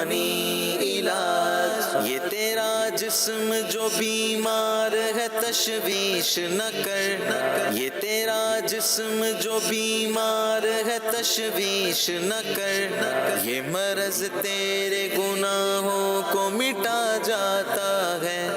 روحانی علاج، یہ تیرا جسم جو بیمار ہے تشویش نہ کر، یہ تیرا جسم جو بیمار ہے تشویش نہ کر، یہ مرض تیرے گناہوں کو مٹا جاتا ہے۔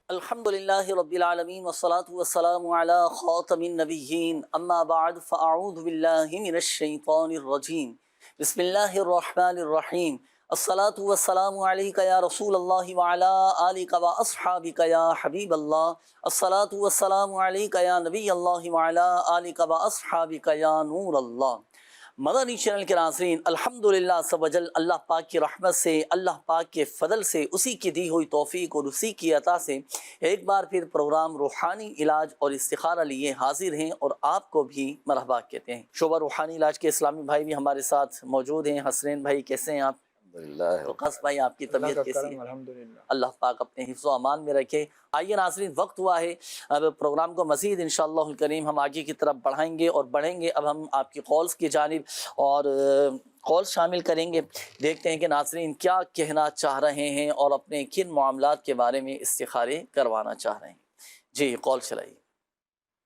الحمدللہ رب العالمین والصلاة والسلام علی خاتم النبیین، اما بعد فاعوذ باللہ من الشیطان الرجیم، بسم اللہ الرحمن الرحیم۔ الصلاة والسلام علیک یا رسول اللہ وعلی آلک واصحابک یا حبیب اللہ، الصلاة والسلام علیک یا نبی اللہ وعلی آلک واصحابک یا نور اللہ۔ مدنی چینل کے ناظرین، الحمدللہ سب وجل اللہ پاک کی رحمت سے، اللہ پاک کے فضل سے، اسی کی دی ہوئی توفیق اور اسی کی عطا سے ایک بار پھر پروگرام روحانی علاج اور استخارہ لیے حاضر ہیں، اور آپ کو بھی مرحبا کہتے ہیں۔ شعبہ روحانی علاج کے اسلامی بھائی بھی ہمارے ساتھ موجود ہیں۔ حسنین بھائی کیسے ہیں آپ؟ وقاص بھائی آپ کی طبیعت کیسی ہے؟ اللہ پاک اپنے حفظ و امان میں رکھے۔ آئیے ناظرین، وقت ہوا ہے اب پروگرام کو مزید انشاءاللہ الکریم ہم آگے کی طرف بڑھائیں گے اور بڑھیں گے۔ اب ہم آپ کی کالز کی جانب اور کال شامل کریں گے، دیکھتے ہیں کہ ناظرین کیا کہنا چاہ رہے ہیں اور اپنے کن معاملات کے بارے میں استخارے کروانا چاہ رہے ہیں۔ جی کال چلائیے۔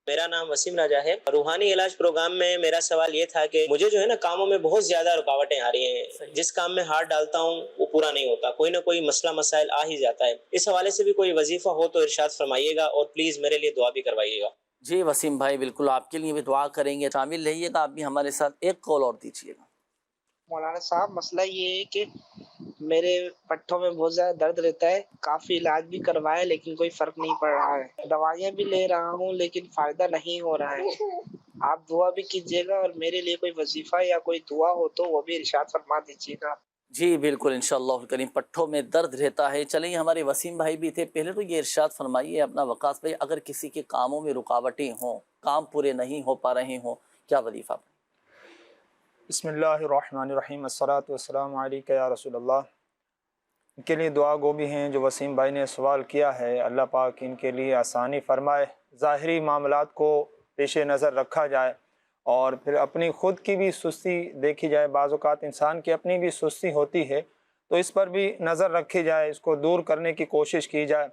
میرا نام وسیم راجہ ہے۔ روحانی علاج پروگرام میں میرا سوال یہ تھا کہ مجھے جو ہے نا کاموں میں بہت زیادہ رکاوٹیں آ رہی ہیں، جس کام میں ہاتھ ڈالتا ہوں وہ پورا نہیں ہوتا، کوئی نہ کوئی مسئلہ مسائل آ ہی جاتا ہے۔ اس حوالے سے بھی کوئی وظیفہ ہو تو ارشاد فرمائیے گا، اور پلیز میرے لیے دعا بھی کروائیے گا۔ جی وسیم بھائی بالکل آپ کے لیے بھی دعا کریں گے، شامل رہیے گا آپ بھی ہمارے ساتھ۔ ایک کال اور دیجیے گا۔ مولانا صاحب، مسئلہ یہ ہے کہ میرے پٹھوں میں بہت زیادہ درد رہتا ہے، کافی علاج بھی کروایا لیکن کوئی فرق نہیں پڑ رہا ہے، دوائیاں بھی لے رہا ہوں لیکن فائدہ نہیں ہو رہا ہے۔ آپ دعا بھی کیجیے گا، اور میرے لیے کوئی وظیفہ یا کوئی دعا ہو تو وہ بھی ارشاد فرما دیجیے گا۔ جی بالکل انشاءاللہ کریم، پٹھوں میں درد رہتا ہے۔ چلیے ہمارے وسیم بھائی بھی تھے، پہلے تو یہ ارشاد فرمائیے اپنا وقاص بھائی، اگر کسی کے کاموں میں رکاوٹیں ہوں، کام پورے نہیں ہو پا رہے ہوں، کیا وظیفہ؟ بسم اللہ الرحمن الرحیم، الصلاۃ والسلام علیک یا رسول اللہ۔ ان کے لیے دعا گو بھی ہیں جو وسیم بھائی نے سوال کیا ہے، اللہ پاک ان کے لیے آسانی فرمائے، ظاہری معاملات کو پیش نظر رکھا جائے اور پھر اپنی خود کی بھی سستی دیکھی جائے۔ بعض اوقات انسان کی اپنی بھی سستی ہوتی ہے تو اس پر بھی نظر رکھی جائے، اس کو دور کرنے کی کوشش کی جائے۔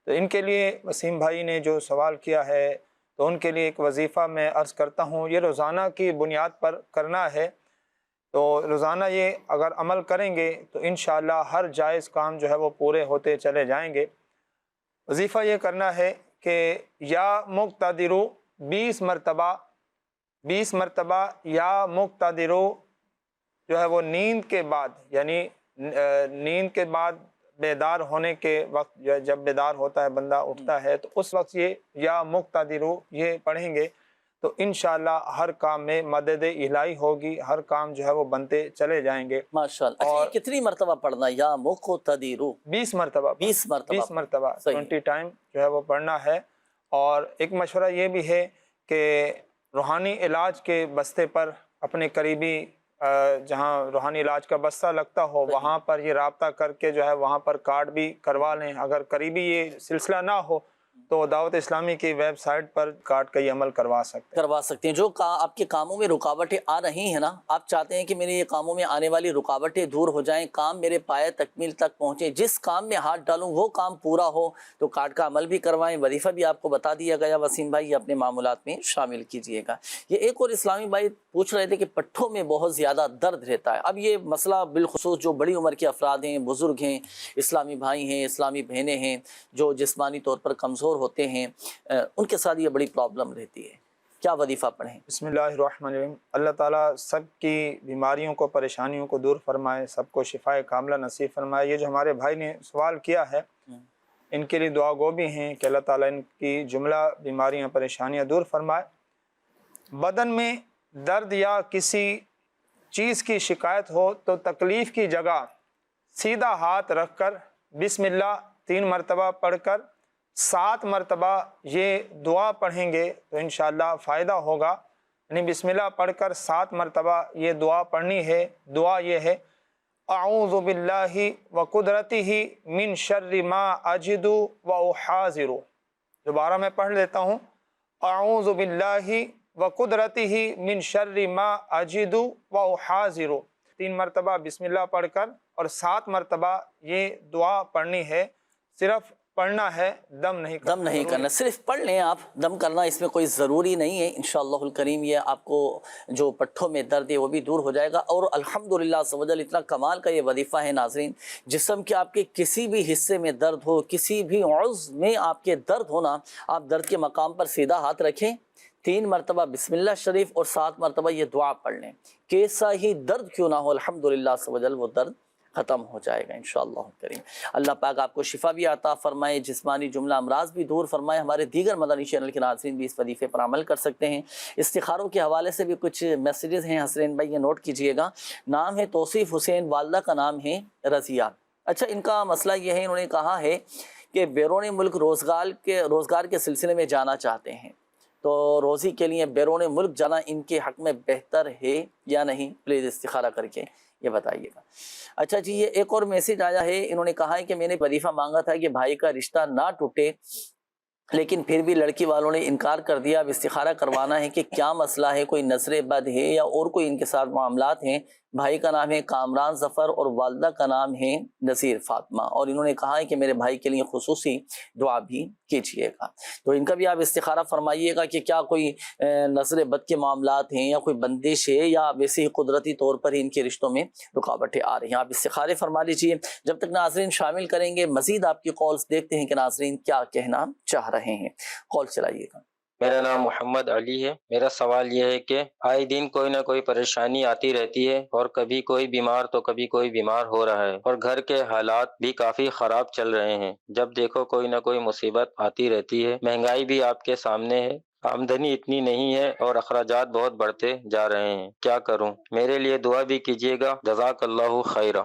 تو ان کے لیے وسیم بھائی نے جو سوال کیا ہے تو ان کے لیے ایک وظیفہ میں عرض کرتا ہوں، یہ روزانہ کی بنیاد پر کرنا ہے۔ تو روزانہ یہ اگر عمل کریں گے تو انشاءاللہ ہر جائز کام جو ہے وہ پورے ہوتے چلے جائیں گے۔ وظیفہ یہ کرنا ہے کہ یا مقتدرو 20 مرتبہ یا مقتدرو جو ہے وہ نیند کے بعد، یعنی نیند کے بعد بیدار ہونے کے وقت، جب بیدار ہوتا ہے بندہ اٹھتا ہے تو اس وقت یہ یا مقتدرو یہ پڑھیں گے تو انشاءاللہ ہر کام میں مدد الہی ہوگی، ہر کام جو ہے وہ بنتے چلے جائیں گے۔ ماشاءاللہ۔ اچھا یہ کتنی مرتبہ پڑھنا؟ یا مقتدرو 20 مرتبہ 20 مرتبہ 20 ٹائم جو ہے وہ پڑھنا ہے۔ اور ایک مشورہ یہ بھی ہے کہ روحانی علاج کے بستے پر اپنے قریبی جہاں روحانی علاج کا بستہ لگتا ہو وہاں پر یہ رابطہ کر کے جو ہے وہاں پر کارڈ بھی کروا لیں۔ اگر قریبی یہ سلسلہ نہ ہو تو دعوت اسلامی کی ویب سائٹ پر کارڈ کا یہ عمل کروا سکتے ہیں۔ جو آپ کے کاموں میں رکاوٹیں آ رہی ہیں نا، آپ چاہتے ہیں کہ میرے یہ کاموں میں آنے والی رکاوٹیں دور ہو جائیں، کام میرے پائے تکمیل تک پہنچے، جس کام میں ہاتھ ڈالوں وہ کام پورا ہو، تو کارڈ کا عمل بھی کروائیں۔ وظیفہ بھی آپ کو بتا دیا گیا وسیم بھائی، اپنے معاملات میں شامل کیجئے گا۔ یہ ایک اور اسلامی بھائی پوچھ رہے تھے کہ پٹھوں میں بہت زیادہ درد رہتا ہے۔ اب یہ مسئلہ بالخصوص جو بڑی عمر کے افراد ہیں، بزرگ ہیں، اسلامی بھائی ہیں، اسلامی بہنیں ہیں، جو جسمانی طور پر کمزور ہوتے ہیں، ان کے ساتھ یہ بڑی پرابلم رہتی ہے۔ کیا وظیفہ پڑھیں؟ بسم اللہ الرحمن الرحیم۔ اللہ تعالیٰ سب کی بیماریوں کو، پریشانیوں کو دور فرمائے، سب کو شفائے کاملہ نصیب فرمائے۔ یہ جو ہمارے بھائی نے سوال کیا ہے ان کے لیے دعا گو بھی ہیں کہ اللہ تعالیٰ ان کی جملہ بیماریاں، پریشانیاں دور فرمائے۔ بدن میں درد یا کسی چیز کی شکایت ہو تو تکلیف کی جگہ سیدھا ہاتھ رکھ کر بسم اللہ 3 مرتبہ پڑھ کر 7 مرتبہ یہ دعا پڑھیں گے تو انشاءاللہ فائدہ ہوگا۔ یعنی بسم اللہ پڑھ کر 7 مرتبہ یہ دعا پڑھنی ہے۔ دعا یہ ہے، اعوذ باللہ وقدرتہ من شر ما اجد واحاذر۔ دوبارہ میں پڑھ لیتا ہوں، اعوذ باللہ وقدرتہ من شر ما اجد واحاذر۔ 3 مرتبہ بسم اللہ پڑھ کر اور 7 مرتبہ یہ دعا پڑھنی ہے، صرف پڑھنا ہے، دم نہیں کرنا، دم نہیں کرنا، صرف پڑھ لیں آپ، دم کرنا اس میں کوئی ضروری نہیں ہے۔ انشاءاللہ الکریم یہ آپ کو جو پٹھوں میں درد ہے وہ بھی دور ہو جائے گا۔ اور الحمدللہ عز و جل اتنا کمال کا یہ وظیفہ ہے ناظرین، جسم کے آپ کے کسی بھی حصے میں درد ہو، کسی بھی عضو میں آپ کے درد ہونا، آپ درد کے مقام پر سیدھا ہاتھ رکھیں، 3 مرتبہ بسم اللہ شریف اور 7 مرتبہ یہ دعا پڑھ لیں، کیسا ہی درد کیوں نہ ہو الحمدللہ عز و جل وہ درد ختم ہو جائے گا انشاءاللہ کریم۔ اللہ پاک آپ کو شفا بھی عطا فرمائے، جسمانی جملہ امراض بھی دور فرمائے۔ ہمارے دیگر مدنی چینل کے ناظرین بھی اس وظیفے پر عمل کر سکتے ہیں۔ استخاروں کے حوالے سے بھی کچھ میسیجز ہیں حسرین بھائی، یہ نوٹ کیجئے گا۔ نام ہے توصیف حسین، والدہ کا نام ہے رضیہ۔ اچھا، ان کا مسئلہ یہ ہے، انہوں نے کہا ہے کہ بیرون ملک روزگار کے سلسلے میں جانا چاہتے ہیں، تو روزی کے لیے بیرون ملک جانا ان کے حق میں بہتر ہے یا نہیں؟ پلیز استخارہ کر کے یہ بتائیے گا۔ اچھا جی، یہ ایک اور میسیج آیا ہے، انہوں نے کہا ہے کہ میں نے وظیفہ مانگا تھا کہ بھائی کا رشتہ نہ ٹوٹے، لیکن پھر بھی لڑکی والوں نے انکار کر دیا۔ اب استخارہ کروانا ہے کہ کیا مسئلہ ہے، کوئی نظر بد ہے یا اور کوئی ان کے ساتھ معاملات ہیں۔ بھائی کا نام ہے کامران ظفر اور والدہ کا نام ہے نذیر فاطمہ، اور انہوں نے کہا ہے کہ میرے بھائی کے لیے خصوصی دعا بھی کیجیے گا۔ تو ان کا بھی آپ استخارہ فرمائیے گا کہ کیا کوئی نظر بد کے معاملات ہیں یا کوئی بندش ہے یا ویسے ہی قدرتی طور پر ہی ان کے رشتوں میں رکاوٹیں آ رہی ہیں۔ آپ استخارے فرما لیجیے۔ جب تک ناظرین شامل کریں گے مزید آپ کی کالز، دیکھتے ہیں کہ ناظرین کیا کہنا چاہ رہے ہیں۔ کال چلائیے گا۔ میرا نام محمد علی ہے۔ میرا سوال یہ ہے کہ آئے دن کوئی نہ کوئی پریشانی آتی رہتی ہے، اور کبھی کوئی بیمار تو کبھی کوئی بیمار ہو رہا ہے، اور گھر کے حالات بھی کافی خراب چل رہے ہیں۔ جب دیکھو کوئی نہ کوئی مصیبت آتی رہتی ہے۔ مہنگائی بھی آپ کے سامنے ہے، آمدنی اتنی نہیں ہے اور اخراجات بہت بڑھتے جا رہے ہیں۔ کیا کروں؟ میرے لیے دعا بھی کیجیے گا، جزاک اللہ خیرہ۔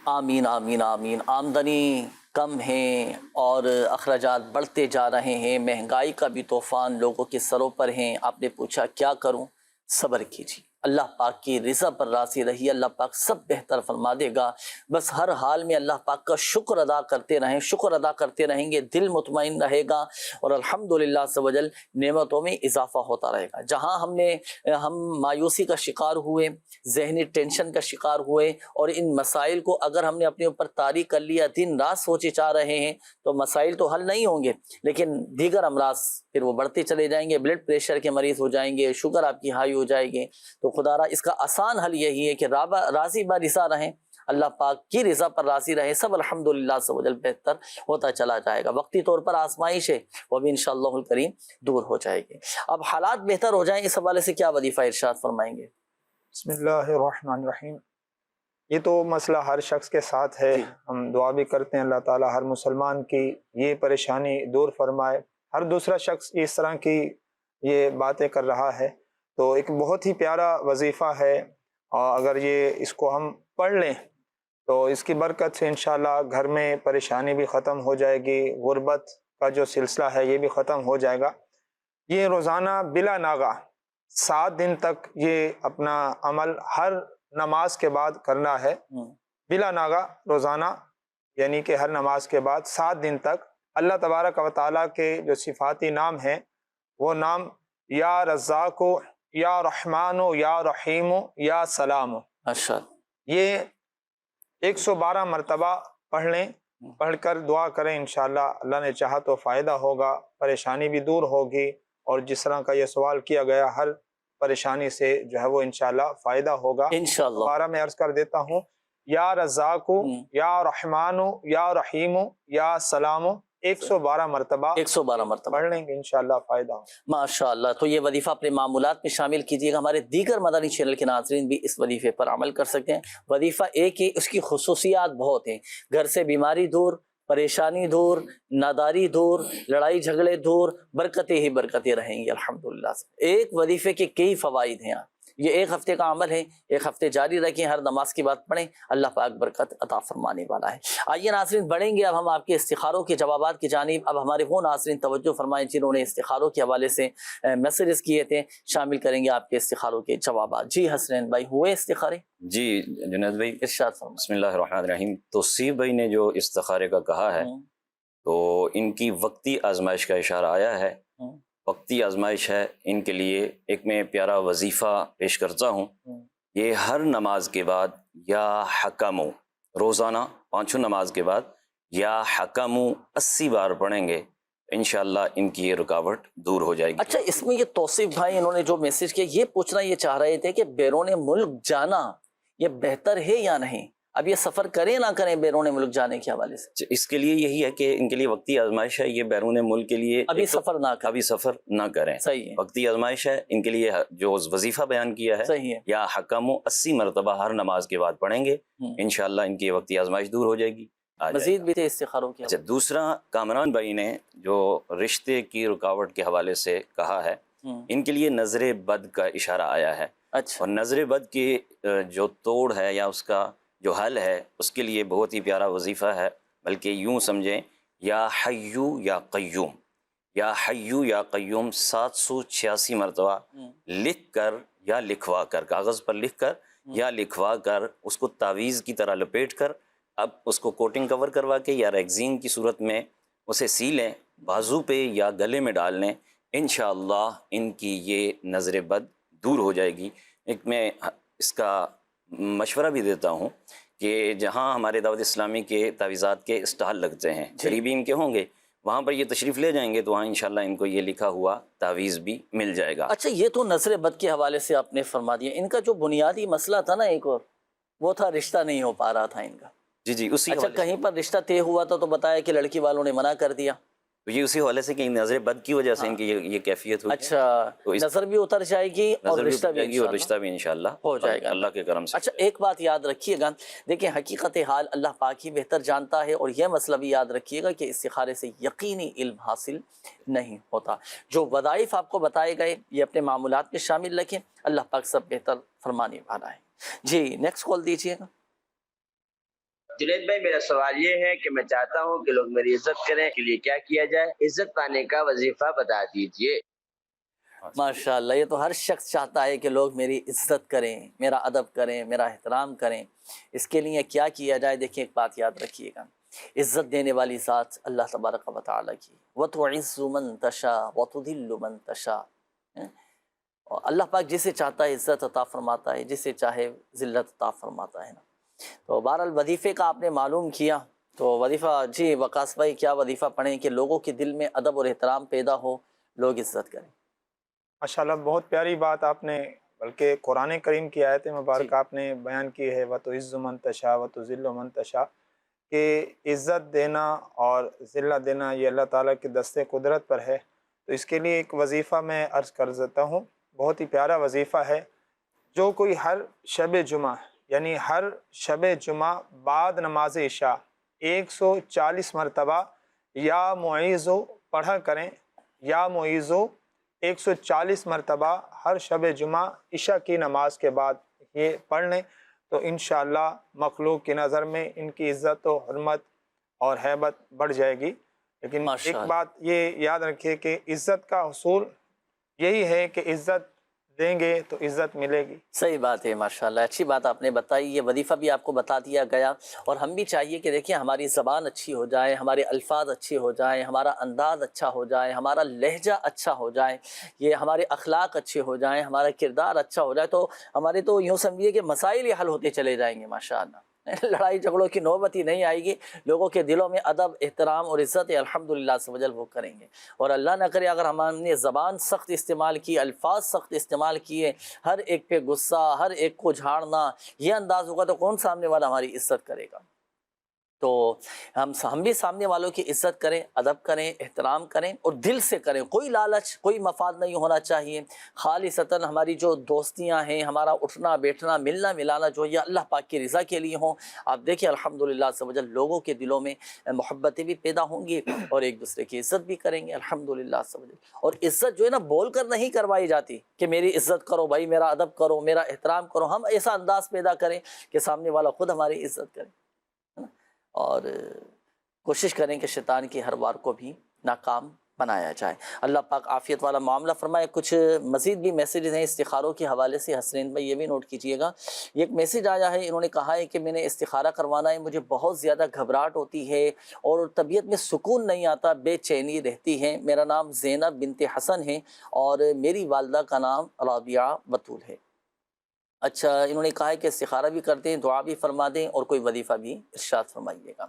آمین آمین آمین۔ آمدنی کم ہیں اور اخراجات بڑھتے جا رہے ہیں، مہنگائی کا بھی طوفان لوگوں کے سروں پر ہیں۔ آپ نے پوچھا کیا کروں؟ صبر کیجیے، اللہ پاک کی رضا پر راضی رہیے، اللہ پاک سب بہتر فرما دے گا۔ بس ہر حال میں اللہ پاک کا شکر ادا کرتے رہیں، شکر ادا کرتے رہیں گے، دل مطمئن رہے گا، اور الحمدللہ عز و جل نعمتوں میں اضافہ ہوتا رہے گا۔ جہاں ہم مایوسی کا شکار ہوئے، ذہنی ٹینشن کا شکار ہوئے، اور ان مسائل کو اگر ہم نے اپنے اوپر طاری کر لیا، دن رات سوچے چاہ رہے ہیں، تو مسائل تو حل نہیں ہوں گے، لیکن دیگر امراض پھر وہ بڑھتے چلے جائیں گے، بلڈ پریشر کے مریض ہو جائیں گے، شوگر آپ کی ہائی ہو جائے گی۔ تو خدا را اس کا آسان حل یہی ہے کہ راضی با رضا رہیں، اللہ پاک کی رضا پر راضی رہیں، سب الحمدللہ عز و جل بہتر ہوتا چلا جائے گا۔ وقتی طور پر آزمائش ہے، وہ بھی انشاءاللہ الکریم دور ہو جائے گی۔ اب حالات بہتر ہو جائیں، اس حوالے سے کیا وظیفہ ارشاد فرمائیں گے؟ بسم اللہ الرحمن الرحیم۔ یہ تو مسئلہ ہر شخص کے ساتھ ہے، ہم دعا بھی کرتے ہیں اللہ تعالیٰ ہر مسلمان کی یہ پریشانی دور فرمائے۔ ہر دوسرا شخص اس طرح کی یہ باتیں کر رہا ہے، تو ایک بہت ہی پیارا وظیفہ ہے، اور اگر یہ اس کو ہم پڑھ لیں تو اس کی برکت سے انشاءاللہ گھر میں پریشانی بھی ختم ہو جائے گی، غربت کا جو سلسلہ ہے یہ بھی ختم ہو جائے گا۔ یہ روزانہ بلا ناغہ 7 دن تک یہ اپنا عمل ہر نماز کے بعد کرنا ہے، بلا ناغہ روزانہ، یعنی کہ ہر نماز کے بعد 7 دن تک اللہ تبارک و تعالیٰ کے جو صفاتی نام ہیں، وہ نام یا رزاق، یا رحمان، یا رحیم، یا سلام، یہ 112 مرتبہ پڑھ لیں، پڑھ کر دعا کریں، انشاءاللہ اللہ نے چاہا تو فائدہ ہوگا، پریشانی بھی دور ہوگی، اور جس طرح کا یہ سوال کیا گیا ہر پریشانی سے جو ہے وہ انشاءاللہ فائدہ ہوگا۔ انشاءاللہ دوبارہ میں عرض کر دیتا ہوں، یا رزاق، یا رحمان، یا رحیم، یا سلام، 112 مرتبہ پڑھ لیں گے انشاءاللہ فائدہ ہوگا۔ ماشاءاللہ۔ تو یہ وظیفہ اپنے معمولات میں شامل کیجیے گا۔ ہمارے دیگر مدنی چینل کے ناظرین بھی اس وظیفے پر عمل کر سکتے ہیں۔ وظیفہ ایک ہی، اس کی خصوصیات بہت ہیں۔ گھر سے بیماری دور، پریشانی دور، ناداری دور، لڑائی جھگڑے دور، برکتیں ہی برکتیں رہیں گی الحمدللہ۔ ایک وظیفے کے کئی فوائد ہیں، یہ ایک ہفتے کا عمل ہے، ایک ہفتے جاری رکھیں، ہر نماز کی بات پڑھیں، اللہ پاک برکت عطا فرمانے والا ہے۔ آئیے ناظرین بڑھیں گے اب ہم آپ کے استخاروں کے جوابات کی جانب۔ اب ہمارے وہ ناظرین توجہ فرمائیں جنہوں نے استخاروں کے حوالے سے میسیجز کیے تھے، شامل کریں گے آپ کے استخاروں کے جوابات۔ جی حسنین بھائی، ہوئے استخارے؟ جی جنید بھائی، ارشاد فرمائیں۔ بسم اللہ الرحمن الرحیم۔ توصیف بھائی نے جو استخارے کا کہا ہے، تو ان کی وقتی آزمائش کا اشارہ آیا ہے، وقتی آزمائش ہے ان کے لیے۔ ایک میں پیارا وظیفہ پیش کرتا ہوں، یہ ہر نماز کے بعد یا حکمو، روزانہ 5 نماز کے بعد یا حکمو 80 بار پڑھیں گے، انشاءاللہ ان کی یہ رکاوٹ دور ہو جائے گی۔ اچھا، اس میں یہ توصیف بھائی انہوں نے جو میسج کیا، یہ پوچھنا یہ چاہ رہے تھے کہ بیرون ملک جانا یہ بہتر ہے یا نہیں؟ اب یہ سفر کریں نہ کریں بیرون ملک جانے کے حوالے سے؟ اس کے لیے یہی ہے کہ ان کے لیے وقتی آزمائش ہے، یہ بیرون ملک کے لیے ابھی سفر نہ کریں، ابھی سفر نہ کریں، صحیح ہے، وقتی آزمائش ہے ان کے لیے۔ جو وظیفہ بیان کیا ہے صحیح ہے، یا حکمو 80 مرتبہ ہر نماز کے بعد پڑھیں گے، انشاءاللہ ان کی وقتی آزمائش دور ہو جائے گی۔ مزید بھی تھے استخاروں کے اچھا، دوسرا کامران بھائی نے جو رشتے کی رکاوٹ کے حوالے سے کہا ہے، ان کے لیے نظر بد کا اشارہ آیا ہے، اچھا، اور نظر بد کی جو توڑ ہے یا اس کا جو حل ہے، اس کے لیے بہت ہی پیارا وظیفہ ہے، بلکہ یوں سمجھیں یا حیو یا قیوم، یا حیو یا قیوم 786 مرتبہ لکھ کر یا لکھوا کر، کاغذ پر لکھ کر یا لکھوا کر اس کو تعویذ کی طرح لپیٹ کر، اب اس کو کوٹنگ کور کروا کے یا ریگزین کی صورت میں اسے سی لیں، بازو پہ یا گلے میں ڈال لیں، انشاءاللہ ان کی یہ نظر بد دور ہو جائے گی۔ ایک میں اس کا مشورہ بھی دیتا ہوں کہ جہاں ہمارے دعوت اسلامی کے تعویذات کے اسٹال لگتے ہیں، قریبی ان کے ہوں گے، وہاں پر یہ تشریف لے جائیں گے تو وہاں انشاءاللہ ان کو یہ لکھا ہوا تعویذ بھی مل جائے گا۔ اچھا، یہ تو نظر بد کے حوالے سے آپ نے فرما دیا، ان کا جو بنیادی مسئلہ تھا نا ایک اور، وہ تھا رشتہ نہیں ہو پا رہا تھا ان کا۔ جی اسی اچھا، حوالے سے، کہیں پر رشتہ طے ہوا تھا تو بتایا کہ لڑکی والوں نے منع کر دیا۔ تو یہ اسی حوالے سے کہ نظر بد کی وجہ سے ان کی یہ کیفیت ہوئی ہے۔ اچھا، تو اس نظر بھی اتر جائے گی اور نظر بھی رشتہ ہو بھی جائے گی اور انشاءاللہ رشتہ بھی انشاءاللہ ہو جائے گا اللہ کے کرم سے۔ اچھا، ایک بات یاد رکھیے گا، دیکھیں حقیقت حال اللہ پاک ہی بہتر جانتا ہے، اور یہ مسئلہ بھی یاد رکھیے گا کہ استخارے سے یقینی علم حاصل نہیں ہوتا۔ جو وظائف آپ کو بتائے گئے یہ اپنے معمولات میں شامل رکھیں، اللہ پاک سب بہتر فرمانے والا ہے۔ جی نیکسٹ کال دیجیے گا۔ جنید بھائی، میرا سوال یہ ہے کہ میں چاہتا ہوں کہ لوگ میری عزت کریں، کے لیے کیا کیا جائے؟ عزت پانے کا وظیفہ بتا دیجئے۔ ماشاءاللہ، یہ تو ہر شخص چاہتا ہے کہ لوگ میری عزت کریں، میرا ادب کریں، میرا احترام کریں۔ اس کے لیے کیا کیا جائے؟ دیکھیں ایک بات یاد رکھیے گا، عزت دینے والی ذات اللہ تبارک و تعالیٰ کی، وَتُعِزُّ مَن تَشَاءُ وَتُذِلُّ مَن تَشَاءُ۔ اور اللہ پاک جسے چاہتا ہے عزت عطا فرماتا ہے، جسے چاہے ذلت عطا فرماتا ہے نا۔ تو بہرحال وظیفے کا آپ نے معلوم کیا، تو وظیفہ، جی وقاص بھائی کیا وظیفہ پڑھیں کہ لوگوں کے دل میں ادب اور احترام پیدا ہو، لوگ عزت کریں؟ ماشاءاللہ بہت پیاری بات آپ نے، بلکہ قرآن کریم کی آیت مبارک آپ نے بیان کی ہے، وَتُعِزُّ مَن تَشَاءُ وَتُذِلُّ مَن تَشَاءُ، کہ عزت دینا اور ذلت دینا یہ اللہ تعالیٰ کے دستے قدرت پر ہے۔ تو اس کے لیے ایک وظیفہ میں عرض کر دیتا ہوں، بہت ہی پیارا وظیفہ ہے۔ جو کوئی ہر شب جمعہ، یعنی ہر شب جمعہ بعد نماز عشاء 140 مرتبہ یا معیذو پڑھا کریں، یا معیذو 140 مرتبہ ہر شب جمعہ عشاء کی نماز کے بعد یہ پڑھ لیں، تو انشاءاللہ مخلوق کی نظر میں ان کی عزت و حرمت اور ہیبت بڑھ جائے گی۔ لیکن ایک بات یہ یاد رکھیے کہ عزت کا حصول یہی ہے کہ عزت دیں گے تو عزت ملے گی۔ صحیح بات ہے، ماشاءاللہ اچھی بات آپ نے بتائی، یہ وظیفہ بھی آپ کو بتا دیا گیا، اور ہم بھی چاہیے کہ دیکھیں ہماری زبان اچھی ہو جائے، ہمارے الفاظ اچھے ہو جائیں، ہمارا انداز اچھا ہو جائے، ہمارا لہجہ اچھا ہو جائے، یہ ہمارے اخلاق اچھے ہو جائیں، ہمارا کردار اچھا ہو جائے، تو ہمارے تو یوں سمجھیے کہ مسائل ہی حل ہوتے چلے جائیں گے ماشاءاللہ، لڑائی جھگڑوں کی نوبت ہی نہیں آئے گی، لوگوں کے دلوں میں ادب، احترام اور عزت الحمدللہ سے وجل وہ کریں گے۔ اور اللہ نہ کرے اگر ہم نے زبان سخت استعمال کی، الفاظ سخت استعمال کیے، ہر ایک پہ غصہ، ہر ایک کو جھاڑنا، یہ انداز ہوگا تو کون سامنے والا ہماری عزت کرے گا؟ تو ہم بھی سامنے والوں کی عزت کریں، ادب کریں، احترام کریں، اور دل سے کریں، کوئی لالچ، کوئی مفاد نہیں ہونا چاہیے، خالصتاً ہماری جو دوستیاں ہیں، ہمارا اٹھنا بیٹھنا، ملنا ملانا جو یہ اللہ پاک کی رضا کے لیے ہوں۔ آپ دیکھیں الحمدللہ عز و جل لوگوں کے دلوں میں محبتیں بھی پیدا ہوں گی اور ایک دوسرے کی عزت بھی کریں گے الحمدللہ عز و جل۔ اور عزت جو ہے نا بول کر نہیں کروائی جاتی کہ میری عزت کرو بھائی، میرا ادب کرو، میرا احترام کرو، ہم ایسا انداز پیدا کریں کہ سامنے والا خود ہماری عزت کرے، اور کوشش کریں کہ شیطان کی ہر وار کو بھی ناکام بنایا جائے۔ اللہ پاک عافیت والا معاملہ فرمائے۔ کچھ مزید بھی میسیجز ہیں استخاروں کے حوالے سے، حسنین بھائی یہ بھی نوٹ کیجئے گا۔ یہ ایک میسیج آیا ہے، انہوں نے کہا ہے کہ میں نے استخارہ کروانا ہے، مجھے بہت زیادہ گھبراہٹ ہوتی ہے اور طبیعت میں سکون نہیں آتا، بے چینی رہتی ہے۔ میرا نام زینب بنت حسن ہے اور میری والدہ کا نام رابعہ بطول ہے۔ اچھا، انہوں نے کہا ہے کہ استخارہ بھی کر دیں، دعا بھی فرما دیں اور کوئی وظیفہ بھی ارشاد فرمائیے گا۔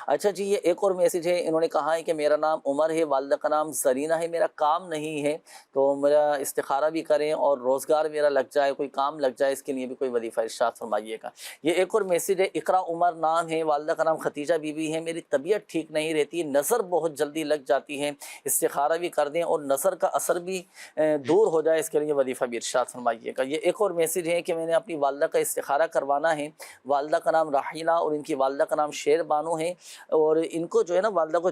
اچھا جی، یہ ایک اور میسیج ہے، انہوں نے کہا ہے کہ میرا نام عمر ہے، والدہ کا نام زرینہ ہے، میرا کام نہیں ہے تو میرا استخارہ بھی کریں اور روزگار میرا لگ جائے، کوئی کام لگ جائے، اس کے لیے بھی کوئی وظیفہ ارشاد فرمائیے گا۔ یہ ایک اور میسیج ہے، اقرا عمر نام ہے، والدہ کا نام ختیجہ بی بی ہے، میری طبیعت ٹھیک نہیں رہتی، نظر بہت جلدی لگ جاتی ہے، استخارہ بھی کر دیں اور نظر کا اثر بھی دور ہو جائے، اس کے لیے وظیفہ بھی ارشاد فرمائیے گا۔ یہ ایک اور میسیج ہے کہ میں نے اپنی والدہ کا استخارہ کروانا ہے، والدہ کا نام راحیلہ اور ان کی والدہ کا نام شیر بانو ہے، اور ان کو جو ہے نا والدہ کو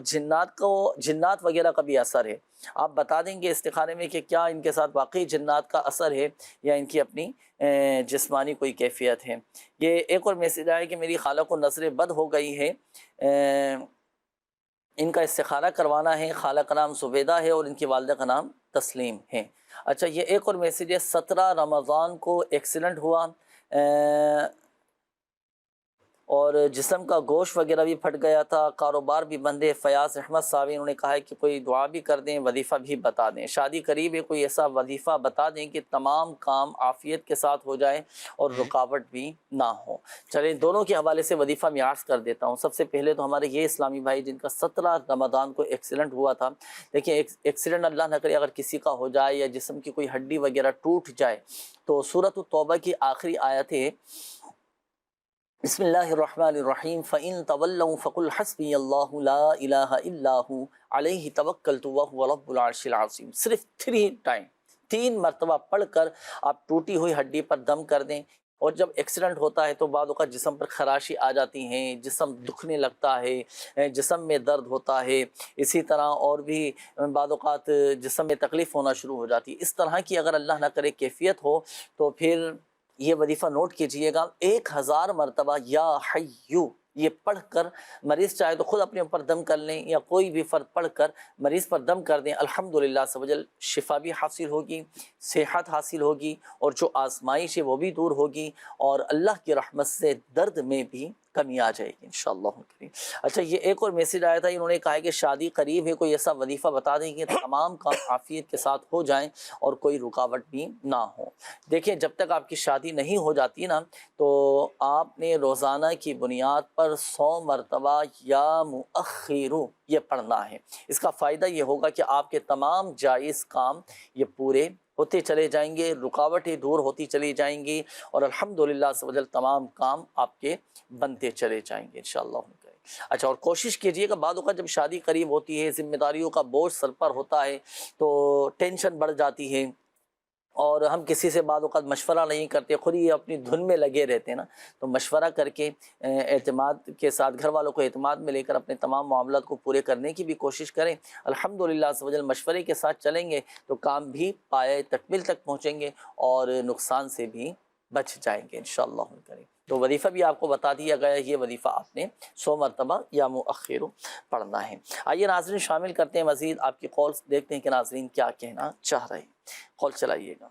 جنات وغیرہ کا بھی اثر ہے۔ آپ بتا دیں گے استخارے میں کہ کیا ان کے ساتھ واقعی جنات کا اثر ہے یا ان کی اپنی جسمانی کوئی کیفیت ہے۔ یہ ایک اور میسیج آیا کہ میری خالہ کو نظر بد ہو گئی ہے، ان کا استخارہ کروانا ہے، خالہ کا نام زبیدہ ہے اور ان کی والدہ کا نام تسلیم ہے۔ اچھا، یہ ایک اور میسیج ہے، 17 رمضان کو ایکسیڈنٹ ہوا اور جسم کا گوشت وغیرہ بھی پھٹ گیا تھا، کاروبار بھی بند ہے۔ فیاض احمد صاحب انہوں نے کہا ہے کہ کوئی دعا بھی کر دیں، وظیفہ بھی بتا دیں۔ شادی قریب ہے، کوئی ایسا وظیفہ بتا دیں کہ تمام کام عافیت کے ساتھ ہو جائے اور رکاوٹ بھی نہ ہو۔ چلیں دونوں کے حوالے سے وظیفہ میں عرض کر دیتا ہوں۔ سب سے پہلے تو ہمارے یہ اسلامی بھائی جن کا 17 رمضان کو ایکسیڈنٹ ہوا تھا، دیکھیں ایکسیڈنٹ اللہ نہ کرے اگر کسی کا ہو جائے یا جسم کی کوئی ہڈی وغیرہ ٹوٹ جائے تو سورۃ التوبہ کی آخری آیت ہے، بسم اللہ الرحمن الرحیم، فَإِن تَوَلَّوْا فَقُلْ حَسْبِيَ اللَّهُ لَا إِلَٰهَ إِلَّا هُوَ عَلَيْهِ تَوَكَّلْتُ وَهُوَ رَبُّ الْعَرْشِ الْعَظِيمِ۔ صرف 3 مرتبہ پڑھ کر آپ ٹوٹی ہوئی ہڈی پر دم کر دیں۔ اور جب ایکسیڈنٹ ہوتا ہے تو بعض اوقات جسم پر خراشی آ جاتی ہیں، جسم دکھنے لگتا ہے، جسم میں درد ہوتا ہے، اسی طرح اور بھی بعض اوقات جسم میں تکلیف ہونا شروع ہو جاتی ہے۔ اس طرح کی اگر اللہ نہ کرے کیفیت ہو تو پھر یہ وظیفہ نوٹ کیجئے گا، 1000 مرتبہ یا حیو یہ پڑھ کر مریض چاہے تو خود اپنے اوپر دم کر لیں یا کوئی بھی فرد پڑھ کر مریض پر دم کر دیں، الحمدللہ عز و جل شفا بھی حاصل ہوگی، صحت حاصل ہوگی اور جو آزمائش ہے وہ بھی دور ہوگی اور اللہ کی رحمت سے درد میں بھی کمی آ جائے گی انشاءاللہ کریم۔ اچھا، یہ ایک اور میسیج آیا تھا، انہوں نے کہا ہے کہ شادی قریب ہے، کوئی ایسا وظیفہ بتا دیں کہ تمام کام عافیت کے ساتھ ہو جائیں اور کوئی رکاوٹ بھی نہ ہو۔ دیکھیں جب تک آپ کی شادی نہیں ہو جاتی نا تو آپ نے روزانہ کی بنیاد پر 100 مرتبہ یا مؤخرو یہ پڑھنا ہے۔ اس کا فائدہ یہ ہوگا کہ آپ کے تمام جائز کام یہ پورے ہوتے چلے جائیں گے، رکاوٹیں دور ہوتی چلی جائیں گی اور الحمدللہ عز و جل تمام کام آپ کے بنتے چلے جائیں گے انشاءاللہ۔ اچھا، اور کوشش کیجئے کہ بعد اوقات جب شادی قریب ہوتی ہے، ذمہ داریوں کا بوجھ سر پر ہوتا ہے تو ٹینشن بڑھ جاتی ہے اور ہم کسی سے بعض اوقات مشورہ نہیں کرتے، خود ہی اپنی دھن میں لگے رہتے ہیں نا، تو مشورہ کر کے اعتماد کے ساتھ گھر والوں کو اعتماد میں لے کر اپنے تمام معاملات کو پورے کرنے کی بھی کوشش کریں۔ الحمدللہ عز و جل مشورے کے ساتھ چلیں گے تو کام بھی پائے تکمیل تک پہنچیں گے اور نقصان سے بھی بچ جائیں گے انشاءاللہ کریم۔ تو وظیفہ بھی آپ کو بتا دیا گیا ہے، یہ وظیفہ آپ نے 100 مرتبہ یا مؤخر پڑھنا ہے۔ آئیے ناظرین شامل کرتے ہیں مزید آپ کی کالز، دیکھتے ہیں کہ ناظرین کیا کہنا چاہ رہے ہیں۔ کال چلائیے گا۔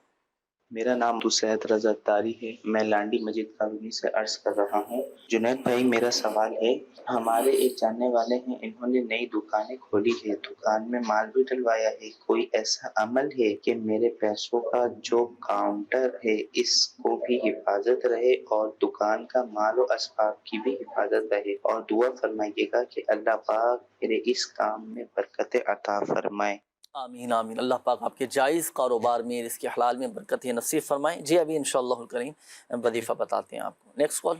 میرا نام سید رضا تاری ہے، میں لانڈی مسجد کالونی سے عرض کر رہا ہوں۔ جنید بھائی میرا سوال ہے، ہمارے ایک جاننے والے ہیں، انہوں نے نئی دکانیں کھولی ہے، دکان میں مال بھی ڈلوایا ہے، کوئی ایسا عمل ہے کہ میرے پیسوں کا جو کاؤنٹر ہے اس کو بھی حفاظت رہے اور دکان کا مال و اسباب کی بھی حفاظت رہے، اور دعا فرمائیے گا کہ اللہ پاک میرے اس کام میں برکت عطا فرمائے۔ آمین آمین، اللہ پاک آپ کے جائز کاروبار میں، اس کے حلال میں برکت نصیب فرمائیں۔ جی ابھی انشاءاللہ الکریم وظیفہ بتاتے ہیں آپ کو۔ Next call.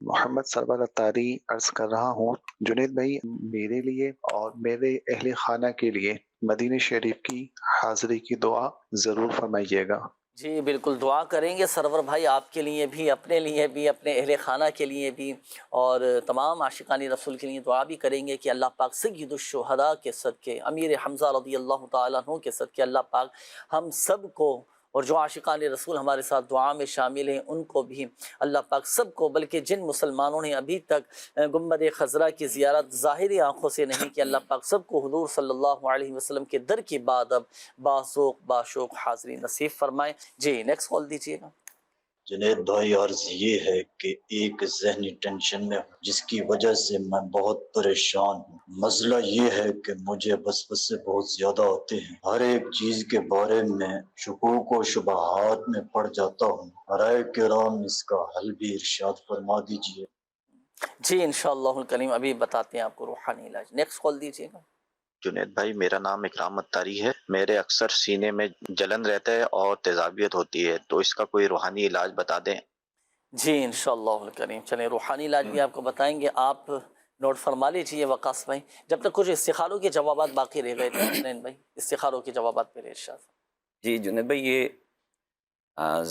محمد سرور اتاری عرض کر رہا ہوں، جنید بھائی میرے لیے اور میرے اہل خانہ کے لیے مدینہ شریف کی حاضری کی دعا ضرور فرمائیے گا۔ جی بالکل دعا کریں گے سرور بھائی، آپ کے لیے بھی، اپنے لیے بھی، اپنے اہل خانہ کے لیے بھی اور تمام عاشقان رسول کے لیے دعا بھی کریں گے کہ اللہ پاک سید الشہداء کے صدقے، امیر حمزہ رضی اللہ تعالیٰ عنہ کے صدقے اللہ پاک ہم سب کو اور جو عاشقان رسول ہمارے ساتھ دعا میں شامل ہیں ان کو بھی اللہ پاک سب کو، بلکہ جن مسلمانوں نے ابھی تک گنبد خضرا کی زیارت ظاہری آنکھوں سے نہیں کی، اللہ پاک سب کو حضور صلی اللہ علیہ وسلم کے در کی بعد اب باشوق حاضری نصیب فرمائے۔ جی نیکسٹ کال دیجیے گا۔ جنید بھائی عرض یہ ہے کہ ایک ذہنی ٹینشن میں ہوں جس کی وجہ سے میں بہت پریشان ہوں۔ مسئلہ یہ ہے کہ مجھے وسوسے بہت زیادہ ہوتے ہیں، ہر ایک چیز کے بارے میں شکوک و شبہات میں پڑ جاتا ہوں۔ برائے کرام اس کا حل بھی ارشاد فرما دیجیے۔ جی انشاءاللہ الکریم ابھی بتاتے ہیں آپ کو روحانی علاج۔ نیکسٹ کال دیجیے گا۔ جنید بھائی میرا نام اکرام اتاری ہے، میرے اکثر سینے میں جلن رہتا ہے اور تیزابیت ہوتی ہے، تو اس کا کوئی روحانی علاج بتا دیں۔ جی انشاءاللہ الکریم، چلیں روحانی علاج بھی آپ کو بتائیں گے، آپ نوٹ فرما لیجیے وقاص بھائی۔ جب تک کچھ استخاروں کے جوابات باقی رہ گئے تھے حسنین بھائی، استخاروں کے جوابات پہ ارشاد۔ جی جنید بھائی، یہ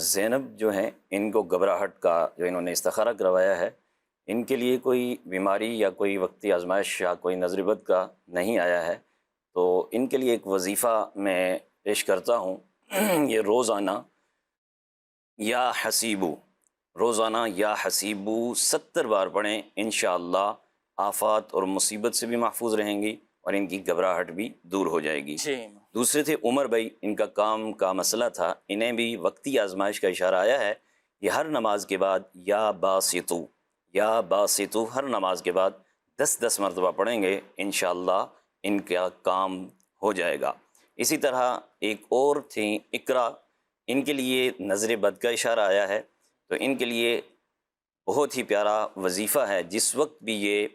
زینب جو ہیں ان کو گھبراہٹ کا جو انہوں نے استخارہ کروایا ہے، ان کے لیے کوئی بیماری یا کوئی وقتی آزمائش یا کوئی نظر بد کا نہیں آیا ہے، تو ان کے لیے ایک وظیفہ میں پیش کرتا ہوں۔ یہ روزانہ یا حسیبو، روزانہ یا حسیبو 70 بار پڑھیں، انشاءاللہ آفات اور مصیبت سے بھی محفوظ رہیں گی اور ان کی گھبراہٹ بھی دور ہو جائے گی۔ جی دوسرے تھے عمر بھائی، ان کا کام کا مسئلہ تھا، انہیں بھی وقتی آزمائش کا اشارہ آیا ہے۔ یہ ہر نماز کے بعد یا باسطو ہر نماز کے بعد 10 مرتبہ پڑھیں گے، انشاءاللہ ان کا کام ہو جائے گا۔ اسی طرح ایک اور تھیں اقرا، ان کے لیے نظر بد کا اشارہ آیا ہے، تو ان کے لیے بہت ہی پیارا وظیفہ ہے، جس وقت بھی یہ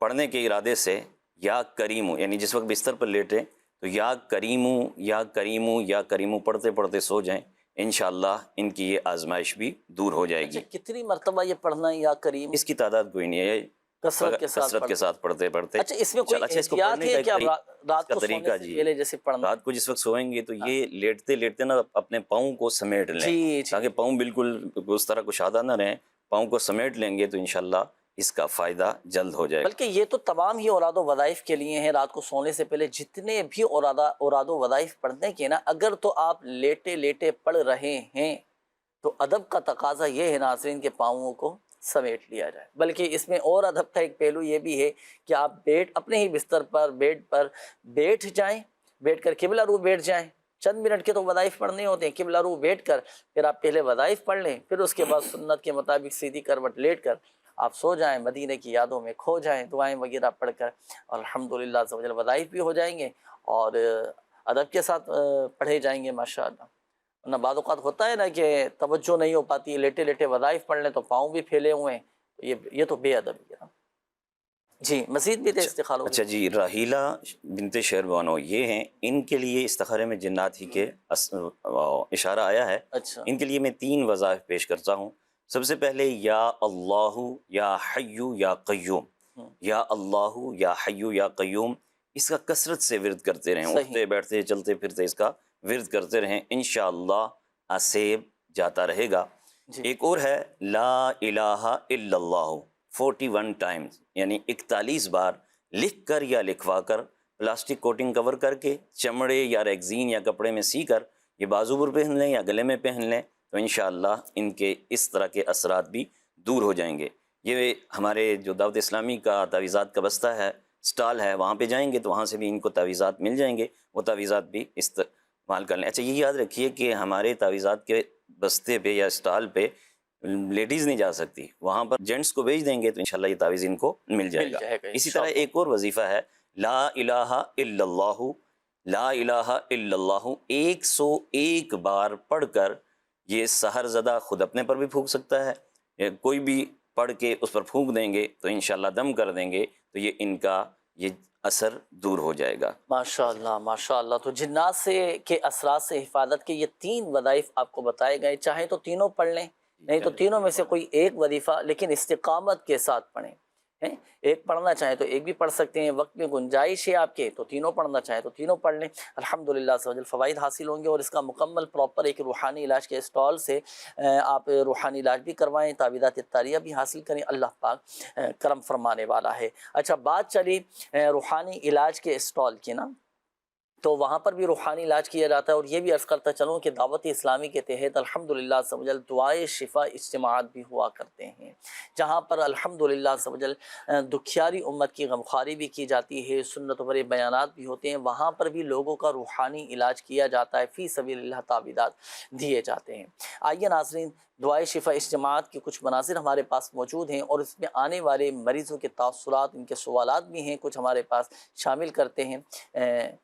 پڑھنے کے ارادے سے یا کریمو، یعنی جس وقت بستر پر لیٹیں تو یا کریمو یا کریمو یا کریمو پڑھتے پڑھتے سو جائیں، انشاءاللہ ان کی یہ آزمائش بھی دور ہو جائے گی۔ کتنی مرتبہ یہ پڑھنا ہے یا کریم؟ اس کی تعداد کوئی نہیں ہے، کثرت کے ساتھ پڑھتے پڑھتے۔ اچھا اس میں کوئی اس کو احتیاط پڑھنے ہے کا کہ رات کو طریقہ سونے سے پہلے جیسے پڑھنا؟ رات کو جس وقت سوئیں گے تو یہ لیٹتے لیٹتے نا اپنے پاؤں کو سمیٹ لیں، تاکہ پاؤں بالکل اس طرح کشادہ نہ رہیں، پاؤں کو سمیٹ لیں گے تو انشاءاللہ اس کا فائدہ جلد ہو جائے گا۔ بلکہ یہ تو تمام ہی اوراد و وظائف کے لیے ہیں، رات کو سونے سے پہلے جتنے بھی اوراد و وظائف پڑھنے کے نا، اگر تو آپ لیٹے لیٹے پڑھ رہے ہیں تو ادب کا تقاضا یہ ہے ناظرین کے پاؤں کو سمیٹ لیا جائے۔ بلکہ اس میں اور ادب کا ایک پہلو یہ بھی ہے کہ آپ اپنے ہی بستر پر بیڈ پر بیٹھ جائیں، بیٹھ کر قبلہ رو بیٹھ جائیں، چند منٹ کے تو وظائف پڑھنے ہوتے ہیں، قبلہ رو بیٹھ کر پھر آپ پہلے وظائف پڑھ لیں، پھر اس کے بعد سنت کے مطابق سیدھی کروٹ لیٹ کر آپ سو جائیں، مدینے کی یادوں میں کھو جائیں، دعائیں وغیرہ پڑھ کر، اور الحمدللہ عز و جل وظائف بھی ہو جائیں گے اور ادب کے ساتھ پڑھے جائیں گے ماشاءاللہ۔ ورنہ بعض اوقات ہوتا ہے نا کہ توجہ نہیں ہو پاتی، لیٹے لیٹے وظائف پڑھ لیں تو پاؤں بھی پھیلے ہوئے ہیں، یہ تو بے ادبی ہے۔ جی مزید بھی تھے استخاروں۔ اچھا جی، راہیلہ بنت شہربانو یہ ہیں، ان کے لیے استخارے میں جنات ہی کے اشارہ آیا ہے۔ اچھا ان کے لیے میں 3 وظائف پیش کرتا ہوں۔ سب سے پہلے یا اللہ یا حیو یا قیوم، یا اللہ یا حیو یا قیوم، اس کا کثرت سے ورد کرتے رہیں، اٹھتے بیٹھتے چلتے پھرتے اس کا ورد کرتے رہیں، انشاءاللہ اسیب جاتا رہے گا۔ ایک اور ہے لا الہ الا اللہ 41 ٹائمز، یعنی 41 بار لکھ کر یا لکھوا کر، پلاسٹک کوٹنگ کور کر کے، چمڑے یا ریگزین یا کپڑے میں سی کر یہ بازو پر پہن لیں یا گلے میں پہن لیں، تو انشاءاللہ ان کے اس طرح کے اثرات بھی دور ہو جائیں گے۔ یہ ہمارے جو دعوت اسلامی کا تعویذات کا بستہ ہے، سٹال ہے، وہاں پہ جائیں گے تو وہاں سے بھی ان کو تعویذات مل جائیں گے، وہ تعویذات بھی استعمال کر لیں۔ اچھا یہ یاد رکھیے کہ ہمارے تعویذات کے بستے پہ یا سٹال پہ لیڈیز نہیں جا سکتی، وہاں پر جینٹس کو بھیج دیں گے تو انشاءاللہ یہ تعویذ ان کو مل جائے گا۔ اسی طرح ایک اور وظیفہ ہے لا الہ الا اللہ، لا الہ الا اللہ 101 بار پڑھ کر یہ سحر زدہ خود اپنے پر بھی پھونک سکتا ہے، کوئی بھی پڑھ کے اس پر پھونک دیں گے تو انشاءاللہ دم کر دیں گے تو یہ ان کا یہ اثر دور ہو جائے گا۔ ماشاءاللہ ماشاءاللہ۔ تو جنات سے کے اثرات سے حفاظت کے یہ 3 وظائف آپ کو بتائے گئے، چاہیں تو تینوں پڑھ لیں، نہیں تو تینوں میں سے کوئی ایک وظیفہ، لیکن استقامت کے ساتھ پڑھیں۔ ایک پڑھنا چاہیں تو ایک بھی پڑھ سکتے ہیں، وقت میں گنجائش ہے آپ کے تو تینوں پڑھنا چاہیں تو تینوں پڑھ لیں، الحمدللہ سوجل فوائد حاصل ہوں گے، اور اس کا مکمل پراپر ایک روحانی علاج کے اسٹال سے آپ روحانی علاج بھی کروائیں، تعویذات اتاریہ بھی حاصل کریں، اللہ پاک کرم فرمانے والا ہے۔ اچھا بات چلی روحانی علاج کے اسٹال کی نا، تو وہاں پر بھی روحانی علاج کیا جاتا ہے. اور یہ بھی عرض کرتا چلوں کہ دعوت اسلامی کے تحت الحمدللہ عز و جل دعائے شفا اجتماعات بھی ہوا کرتے ہیں، جہاں پر الحمدللہ عز و جل دکھیاری امت کی غمخواری بھی کی جاتی ہے، سنت و بڑے بیانات بھی ہوتے ہیں. وہاں پر بھی لوگوں کا روحانی علاج کیا جاتا ہے، فی سبیل اللہ تعویذات دیے جاتے ہیں. آئیے ناظرین، دعائے شفا اجتماعات کے کچھ مناظر ہمارے پاس موجود ہیں اور اس میں آنے والے مریضوں کے تاثرات، ان کے سوالات بھی ہیں، کچھ ہمارے پاس شامل کرتے ہیں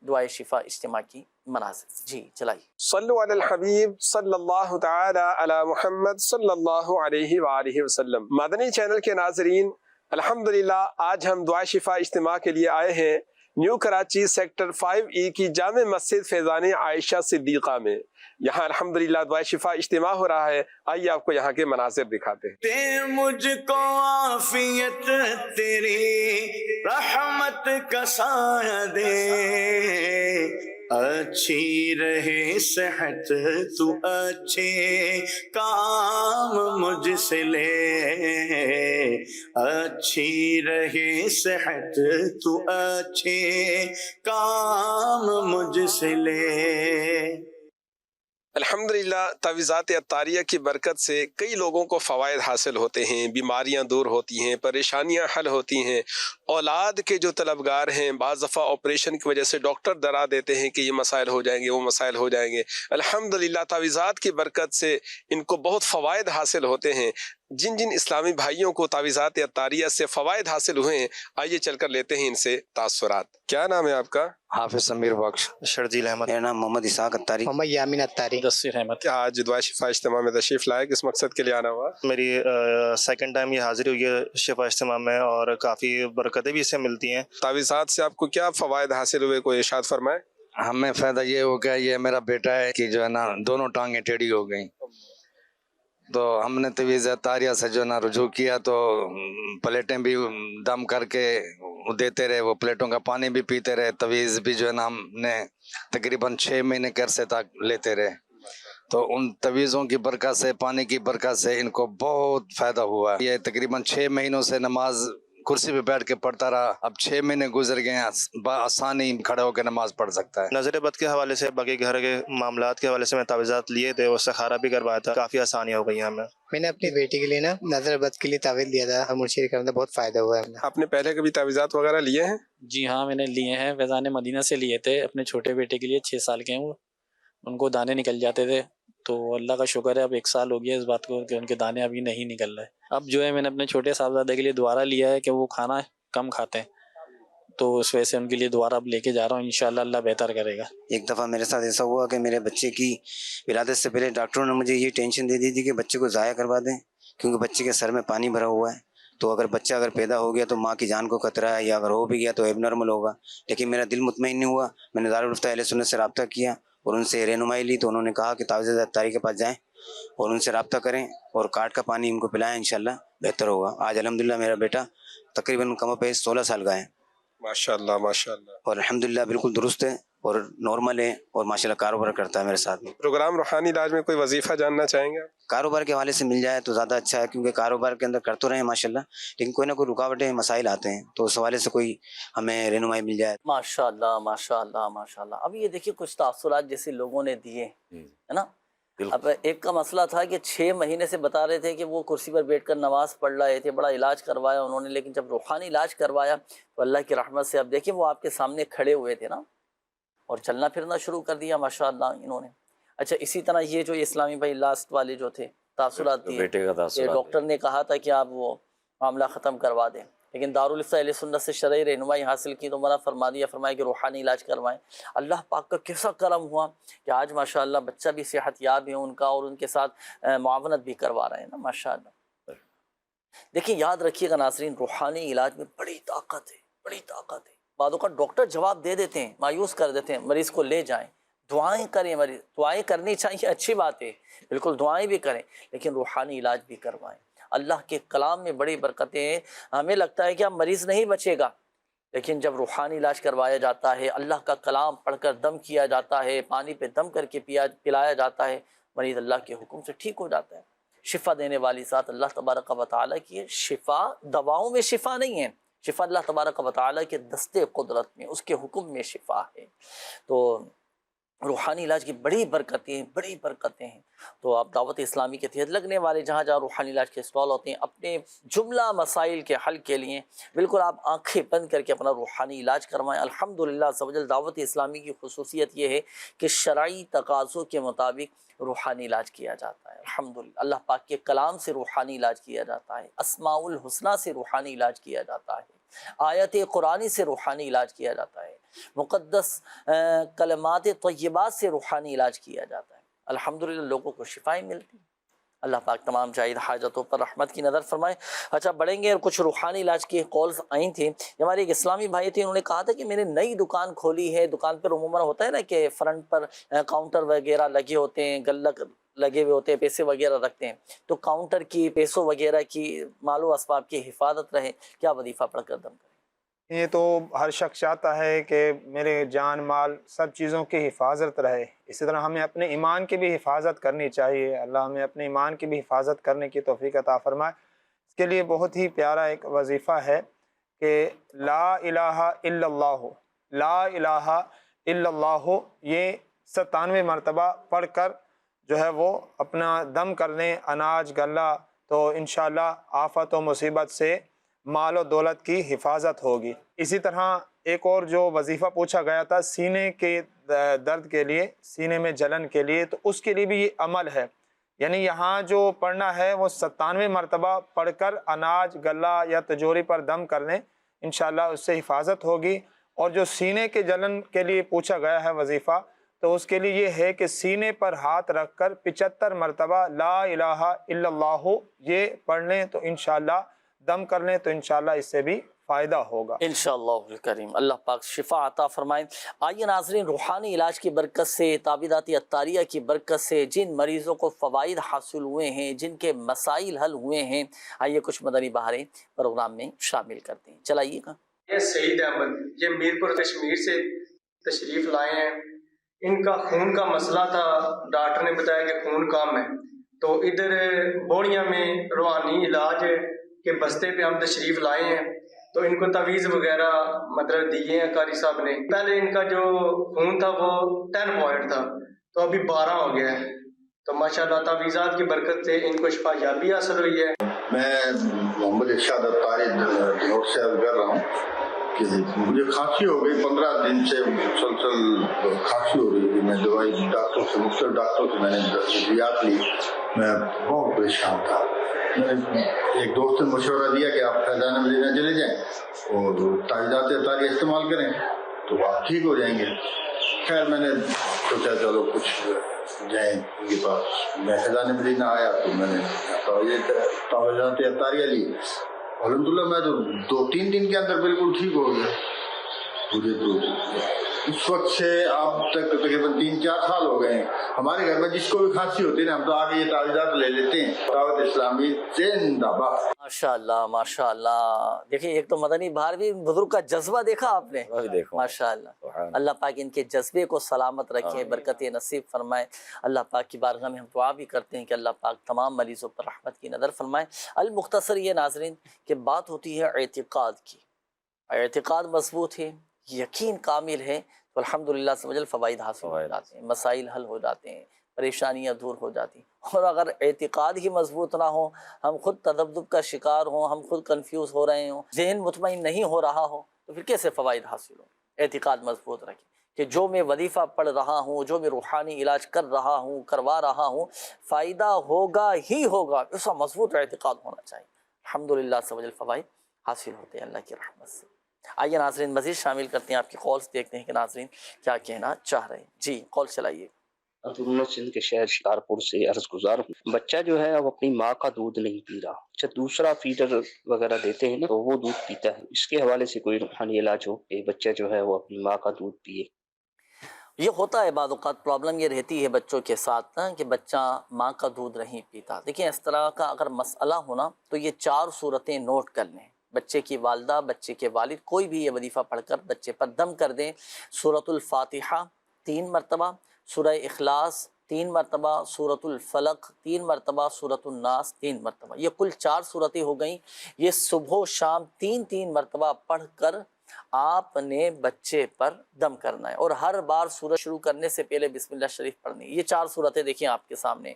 دعائے شفا اجتماع کی مناظر. جی چلائیے. صلو علی الحبیب صلی اللہ تعالی علی محمد صلی اللہ علیہ وآلہ وسلم. مدنی چینل کے ناظرین، الحمدللہ آج ہم دعائے شفا اجتماع کے لیے آئے ہیں نیو کراچی سیکٹر 5E کی جامع مسجد فیضان عائشہ صدیقہ میں. یہاں الحمدللہ دعائے شفا اجتماع ہو رہا ہے. آئیے آپ کو یہاں کے مناظر دکھاتے ہیں. دے مجھ کو عافیت تیری رحمت کا سایہ دے، اچھی رہے صحت تو اچھے کام مجھ سے لے، اچھی رہے صحت تو اچھے کام مجھ سے لے. الحمدللہ تعویذات عطاریہ کی برکت سے کئی لوگوں کو فوائد حاصل ہوتے ہیں، بیماریاں دور ہوتی ہیں، پریشانیاں حل ہوتی ہیں. اولاد کے جو طلبگار ہیں بعض دفعہ آپریشن کی وجہ سے ڈاکٹر ڈرا دیتے ہیں کہ یہ مسائل ہو جائیں گے، وہ مسائل ہو جائیں گے. الحمدللہ تعویذات کی برکت سے ان کو بہت فوائد حاصل ہوتے ہیں. جن جن اسلامی بھائیوں کو تعویذات عطاریہ سے فوائد حاصل ہوئے ہیں، آئیے چل کر لیتے ہیں ان سے تاثرات. کیا نام ہے آپ کا؟ حافظ سمیر بخش. شرجیل احمد. میرا نام محمد اسحاق اتاری. محمد یامین اتاری. دستیر احمد. آج دعائے شفا اجتماع میں تشریف لائے، کس مقصد کے لیے آنا ہوا؟ میری سیکنڈ ٹائم یہ حاضری ہوئی ہے شفا اجتماع میں، اور کافی برکتیں بھی اس سے ملتی ہیں. تعویذات سے آپ کو کیا فوائد حاصل ہوئے، کوئی ارشاد فرمائے. ہمیں فائدہ یہ ہو گیا، یہ میرا بیٹا ہے کہ جو ہے نا دونوں ٹانگیں ٹیڑھی ہو گئیں، تو ہم نے تعویذ عطاریہ سے جو ہے نا رجوع کیا، تو پلیٹیں بھی دم کر کے دیتے رہے، وہ پلیٹوں کا پانی بھی پیتے رہے. تعویذ بھی جو ہے نا ہم نے تقریباً 6 مہینے کے عرصے تک لیتے رہے. تو ان تعویذوں کی برکت سے، پانی کی برکت سے ان کو بہت فائدہ ہوا. یہ تقریباً 6 مہینوں سے نماز کرسی پہ بیٹھ کے پڑھتا رہا، اب 6 مہینے گزر گئے ہیں، آسانی کھڑے ہو کے نماز پڑھ سکتا ہے. نظر بد کے حوالے سے، باقی گھر کے معاملات کے حوالے سے میں تعویذات لیے تھے، وہ سخارہ بھی کروایا تھا، کافی آسانی ہو گئی ہمیں. میں نے اپنی بیٹی کے لیے نا نظر بد کے لیے تعویذ لیا تھا، مرشد کرنے بہت فائدہ ہوا ہے. آپ نے پہلے کبھی تعویذات وغیرہ لیے ہیں؟ جی ہاں، میں نے لیے ہیں. فیضان مدینہ سے لیے تھے، اپنے چھوٹے بیٹے کے لیے. 6 سال کے ہیں وہ، ان کو دانے نکل جاتے تھے، تو اللہ کا شکر ہے اب 1 سال ہو گیا اس بات کو کہ ان کے دانے ابھی نہیں نکل رہے. اب جو ہے میں نے اپنے چھوٹے صاحبزادے کے لیے دوبارہ لیا ہے کہ وہ کھانا کم کھاتے ہیں، تو اس وجہ سے ان کے لیے دوبارہ اب لے کے جا رہا ہوں. انشاءاللہ اللہ بہتر کرے گا. ایک دفعہ میرے ساتھ ایسا ہوا کہ میرے بچے کی ولادت سے پہلے ڈاکٹروں نے مجھے یہ ٹینشن دے دی تھی کہ بچے کو ضائع کروا دیں، کیونکہ بچے کے سر میں پانی بھرا ہوا ہے، تو اگر بچہ پیدا ہو گیا تو ماں کی جان کو خطرہ ہے، یا اگر ہو بھی گیا تو ایب نارمل ہوگا. لیکن میرا دل مطمئن نہیں ہوا. میں نے دارالفتہ اہل سنت سے رابطہ کیا اور ان سے رہنمائی لی، تو انہوں نے کہا کہ تعویذ عطاری کے پاس جائیں اور ان سے رابطہ کریں اور کاٹ کا پانی ان کو پلائیں، انشاءاللہ بہتر ہوگا. آج الحمدللہ میرا بیٹا تقریباً کم و بیش 16 سال کا ہے. ماشاءاللہ ماشاءاللہ. اور الحمدللہ بالکل درست ہے اور نارمل ہے، اور ماشاءاللہ کاروبار کرتا ہے میرے ساتھ میں. پروگرام روحانی علاج میں کوئی وظیفہ جاننا چاہیں گے؟ کاروبار کے حوالے سے مل جائے تو زیادہ اچھا ہے، کیونکہ کاروبار کے اندر کر تو رہے ہیں ماشاءاللہ، لیکن کوئی نہ کوئی رکاوٹیں، مسائل آتے ہیں، تو اس حوالے سے کوئی ہمیں رہنمائی مل جائے. ماشاءاللہ ماشاءاللہ ماشاءاللہ. اب یہ دیکھیے کچھ تاثرات جیسے لوگوں نے دیے ہے نا. اب ایک کا مسئلہ تھا کہ 6 مہینے سے بتا رہے تھے کہ وہ کرسی پر بیٹھ کر نماز پڑھ رہے تھے، بڑا علاج کروایا انہوں نے، لیکن جب روحانی علاج کروایا تو اللہ کی رحمت سے اب دیکھیں وہ آپ کے سامنے کھڑے ہوئے تھے نا، اور چلنا پھرنا شروع کر دیا ماشاءاللہ انہوں نے. اچھا اسی طرح یہ جو اسلامی بھائی لاسٹ والے جو تھے تاثرات دیے، ڈاکٹر نے کہا تھا کہ آپ وہ معاملہ ختم کروا دیں، لیکن دارالفتہ اہل سنت سے شرعی رہنمائی حاصل کی تو منع فرما دیا، فرمایا کہ روحانی علاج کروائیں. اللہ پاک کا کیسا کرم ہوا کہ آج ماشاءاللہ بچہ بھی صحت یاب ہے ان کا، اور ان کے ساتھ معاونت بھی کروا رہے ہیں نا ماشاءاللہ. دیکھیں یاد رکھیے گا ناظرین، روحانی علاج میں بڑی طاقت ہے، بڑی طاقت ہے. بعضوں کا ڈاکٹر جواب دے دیتے ہیں، مایوس کر دیتے ہیں، مریض کو لے جائیں، دعائیں کریں. مریض دعائیں کرنی چاہیے، اچھی بات ہے، بالکل دعائیں بھی کریں، لیکن روحانی علاج بھی کروائیں. اللہ کے کلام میں بڑی برکتیں ہیں. ہمیں لگتا ہے کہ اب مریض نہیں بچے گا، لیکن جب روحانی علاج کروایا جاتا ہے، اللہ کا کلام پڑھ کر دم کیا جاتا ہے، پانی پہ دم کر کے پلایا جاتا ہے، مریض اللہ کے حکم سے ٹھیک ہو جاتا ہے. شفا دینے والی ذات اللہ تبارک و تعالیٰ کی ہے. شفا دواؤں میں شفا نہیں ہے، شفا اللہ تبارک و تعالیٰ کے دستے قدرت میں، اس کے حکم میں شفا ہے۔ تو روحانی علاج کی بڑی برکتیں ہیں۔ تو آپ دعوت اسلامی کے تحت لگنے والے جہاں جہاں روحانی علاج کے اسٹال ہوتے ہیں، اپنے جملہ مسائل کے حل کے لیے بالکل آپ آنکھیں بند کر کے اپنا روحانی علاج کروائیں۔ الحمدللہ عز و جل دعوت اسلامی کی خصوصیت یہ ہے کہ شرعی تقاضوں کے مطابق روحانی علاج کیا جاتا ہے۔ الحمدللہ اللہ پاک کے کلام سے روحانی علاج کیا جاتا ہے، اسماء الحسنہ سے روحانی علاج کیا جاتا ہے، آیت قرآنی سے روحانی علاج کیا جاتا ہے، مقدس کلمات طیبات سے روحانی علاج کیا جاتا ہے۔ الحمدللہ لوگوں کو شفائیں ملتی ہیں۔ اللہ پاک تمام جائز حاجتوں پر رحمت کی نظر فرمائے۔ اچھا بڑھیں گے، کچھ روحانی علاج کی کالز آئی تھیں۔ ہمارے ایک اسلامی بھائی تھے، انہوں نے کہا تھا کہ میں نے نئی دکان کھولی ہے۔ دکان پر عموماً ہوتا ہے نا کہ فرنٹ پر کاؤنٹر وغیرہ لگے ہوتے ہیں، گلک لگے ہوئے ہوتے ہیں، پیسے وغیرہ رکھتے ہیں، تو کاؤنٹر کی، پیسوں وغیرہ کی، مال و اسباب کی حفاظت رہے، کیا وظیفہ پڑھ کر دم کریں؟ یہ تو ہر شخص چاہتا ہے کہ میرے جان مال سب چیزوں کی حفاظت رہے۔ اسی طرح ہمیں اپنے ایمان کی بھی حفاظت کرنی چاہیے۔ اللہ ہمیں اپنے ایمان کی بھی حفاظت کرنے کی توفیق عطا فرمائے۔ اس کے لیے بہت ہی پیارا ایک وظیفہ ہے کہ لا الہ الا اللہ، لا الہ الا اللہ، یہ 97 مرتبہ پڑھ کر جو ہے وہ اپنا دم کر لیں، اناج غلہ، تو انشاءاللہ آفت و مصیبت سے مال و دولت کی حفاظت ہوگی۔ اسی طرح ایک اور جو وظیفہ پوچھا گیا تھا سینے کے درد کے لیے، سینے میں جلن کے لیے، تو اس کے لیے بھی یہ عمل ہے، یعنی یہاں جو پڑھنا ہے وہ 97 مرتبہ پڑھ کر اناج غلہ یا تجوری پر دم کر لیں، انشاءاللہ اس سے حفاظت ہوگی۔ اور جو سینے کے جلن کے لیے پوچھا گیا ہے وظیفہ، تو اس کے لیے یہ ہے کہ سینے پر ہاتھ رکھ کر 75 مرتبہ لا الہ الا اللہ یہ پڑھ لیں، تو انشاءاللہ دم کر لیں، تو انشاءاللہ اس سے بھی فائدہ ہوگا انشاءاللہ الکریم۔ اللہ پاک شفا عطا فرمائیں۔ آئیے ناظرین، روحانی علاج کی برکت سے، تعویذات عطاریہ کی برکت سے جن مریضوں کو فوائد حاصل ہوئے ہیں، جن کے مسائل حل ہوئے ہیں، آئیے کچھ مدنی بہاریں پروگرام میں شامل کرتے ہیں۔ چلائیے گا۔ یہ سعید احمد، یہ میرپور کشمیر سے تشریف لائے ہیں۔ ان کا خون کا مسئلہ تھا، ڈاکٹر نے بتایا کہ خون کم ہے، تو ادھر بوڑیاں میں روحانی علاج کے بستے پہ ہم تشریف لائے ہیں، تو ان کو تعویذ وغیرہ مطلب دیے ہیں قاری صاحب نے۔ پہلے ان کا جو خون تھا وہ 10 پوائنٹ تھا، تو ابھی 12 ہو گیا ہے، تو ماشاءاللہ تعویذات کی برکت سے ان کو شفا یابی حاصل ہوئی ہے۔ میں محمد ارشاد اتاری دنور سے عرض کر رہا ہوں کہ مجھے کھانسی ہو گئی، 15 دن سے مسلسل کھانسی ہو رہی تھی۔ میں دوائی ڈاکٹروں سے، مختلف ڈاکٹروں سے میں نے ادویات لی، میں بہت پریشان تھا۔ میں نے ایک دوست نے مشورہ دیا کہ آپ فیضان مدینہ چلے جائیں اور تعویذات عطاریہ استعمال کریں تو آپ ٹھیک ہو جائیں گے۔ خیر میں نے سوچا چلو کچھ جائیں ان کے پاس۔ میں فیضان مدینہ آیا تو میں نے تعویذات عطاریہ لی، الحمدللہ میں تو 2-3 دن کے اندر بالکل ٹھیک ہو گیا۔ مجھے تو اس وقت سے اب تک تقریباً 3-4 سال ہو گئے ہیں۔ ہمارے گھر میں جس کو بھی کھانسی ہوتی ہے نا، ہم تو آگے یہ تعویذات لے لیتے ہیں۔ دعوت اسلامی زندہ باد۔ ماشاءاللہ ماشاءاللہ۔ دیکھیں ایک تو مدنی بہار بھی بزرگ کا جذبہ دیکھا آپ نے، ماشاءاللہ۔ اللہ پاک ان کے جذبے کو سلامت رکھے، برکت نصیب فرمائے۔ اللہ پاک کی بارگاہ میں ہم دعا بھی کرتے ہیں کہ اللہ پاک تمام مریضوں پر رحمت کی نظر فرمائے۔ المختصر یہ ناظرین کہ بات ہوتی ہے اعتقاد کی، اعتقاد مضبوط ہے، یقین کامل ہے، تو الحمدللہ سمجھل فوائد حاصل ہو جاتے ہیں، مسائل حل ہو جاتے ہیں، پریشانیاں دور ہو جاتی ہیں۔ اور اگر اعتقاد ہی مضبوط نہ ہو، ہم خود تذبذب کا شکار ہوں، ہم خود کنفیوز ہو رہے ہوں، ذہن مطمئن نہیں ہو رہا ہو، تو پھر کیسے فوائد حاصل ہوں؟ اعتقاد مضبوط رکھیں کہ جو میں وظیفہ پڑھ رہا ہوں، جو میں روحانی علاج کر رہا ہوں، کروا رہا ہوں، فائدہ ہوگا ہی ہوگا، ایسا مضبوط اعتقاد ہونا چاہیے۔ الحمدللہ سمجھل فوائد حاصل ہوتے ہیں اللہ کی رحمت سے۔ آئیے ناظرین مزید شامل کرتے ہیں آپ کی کالز، دیکھتے ہیں کہ ناظرین کیا کہنا چاہ رہے ہیں۔ جی کال چلائیے۔ سندھ کے شہر شکارپور سے عرض گزار ہوں۔ بچہ جو ہے وہ اپنی ماں کا دودھ نہیں پی رہا، اچھا دوسرا فیڈر وغیرہ دیتے ہیں نا تو وہ دودھ پیتا ہے، اس کے حوالے سے کوئی روحانی علاج ہو کہ بچہ جو ہے وہ اپنی ماں کا دودھ پیے؟ یہ ہوتا ہے بعض اوقات، پرابلم یہ رہتی ہے بچوں کے ساتھ نا کہ بچہ ماں کا دودھ نہیں پیتا۔ دیکھیں اس طرح کا اگر مسئلہ ہونا تو یہ 4 صورتیں نوٹ کر لیں۔ بچے کی والدہ، بچے کے والد، کوئی بھی یہ وظیفہ پڑھ کر بچے پر دم کر دیں۔ سورۃ الفاتحہ 3 مرتبہ، سورہ اخلاص 3 مرتبہ سورۃ الفلق 3 مرتبہ سورۃ الناس 3 مرتبہ، یہ کل 4 صورتیں ہو گئیں۔ یہ صبح و شام 3 مرتبہ پڑھ کر آپ نے بچے پر دم کرنا ہے، اور ہر بار سورت شروع کرنے سے پہلے بسم اللہ شریف پڑھنی ہے۔ یہ 4 صورتیں دیکھیں آپ کے سامنے۔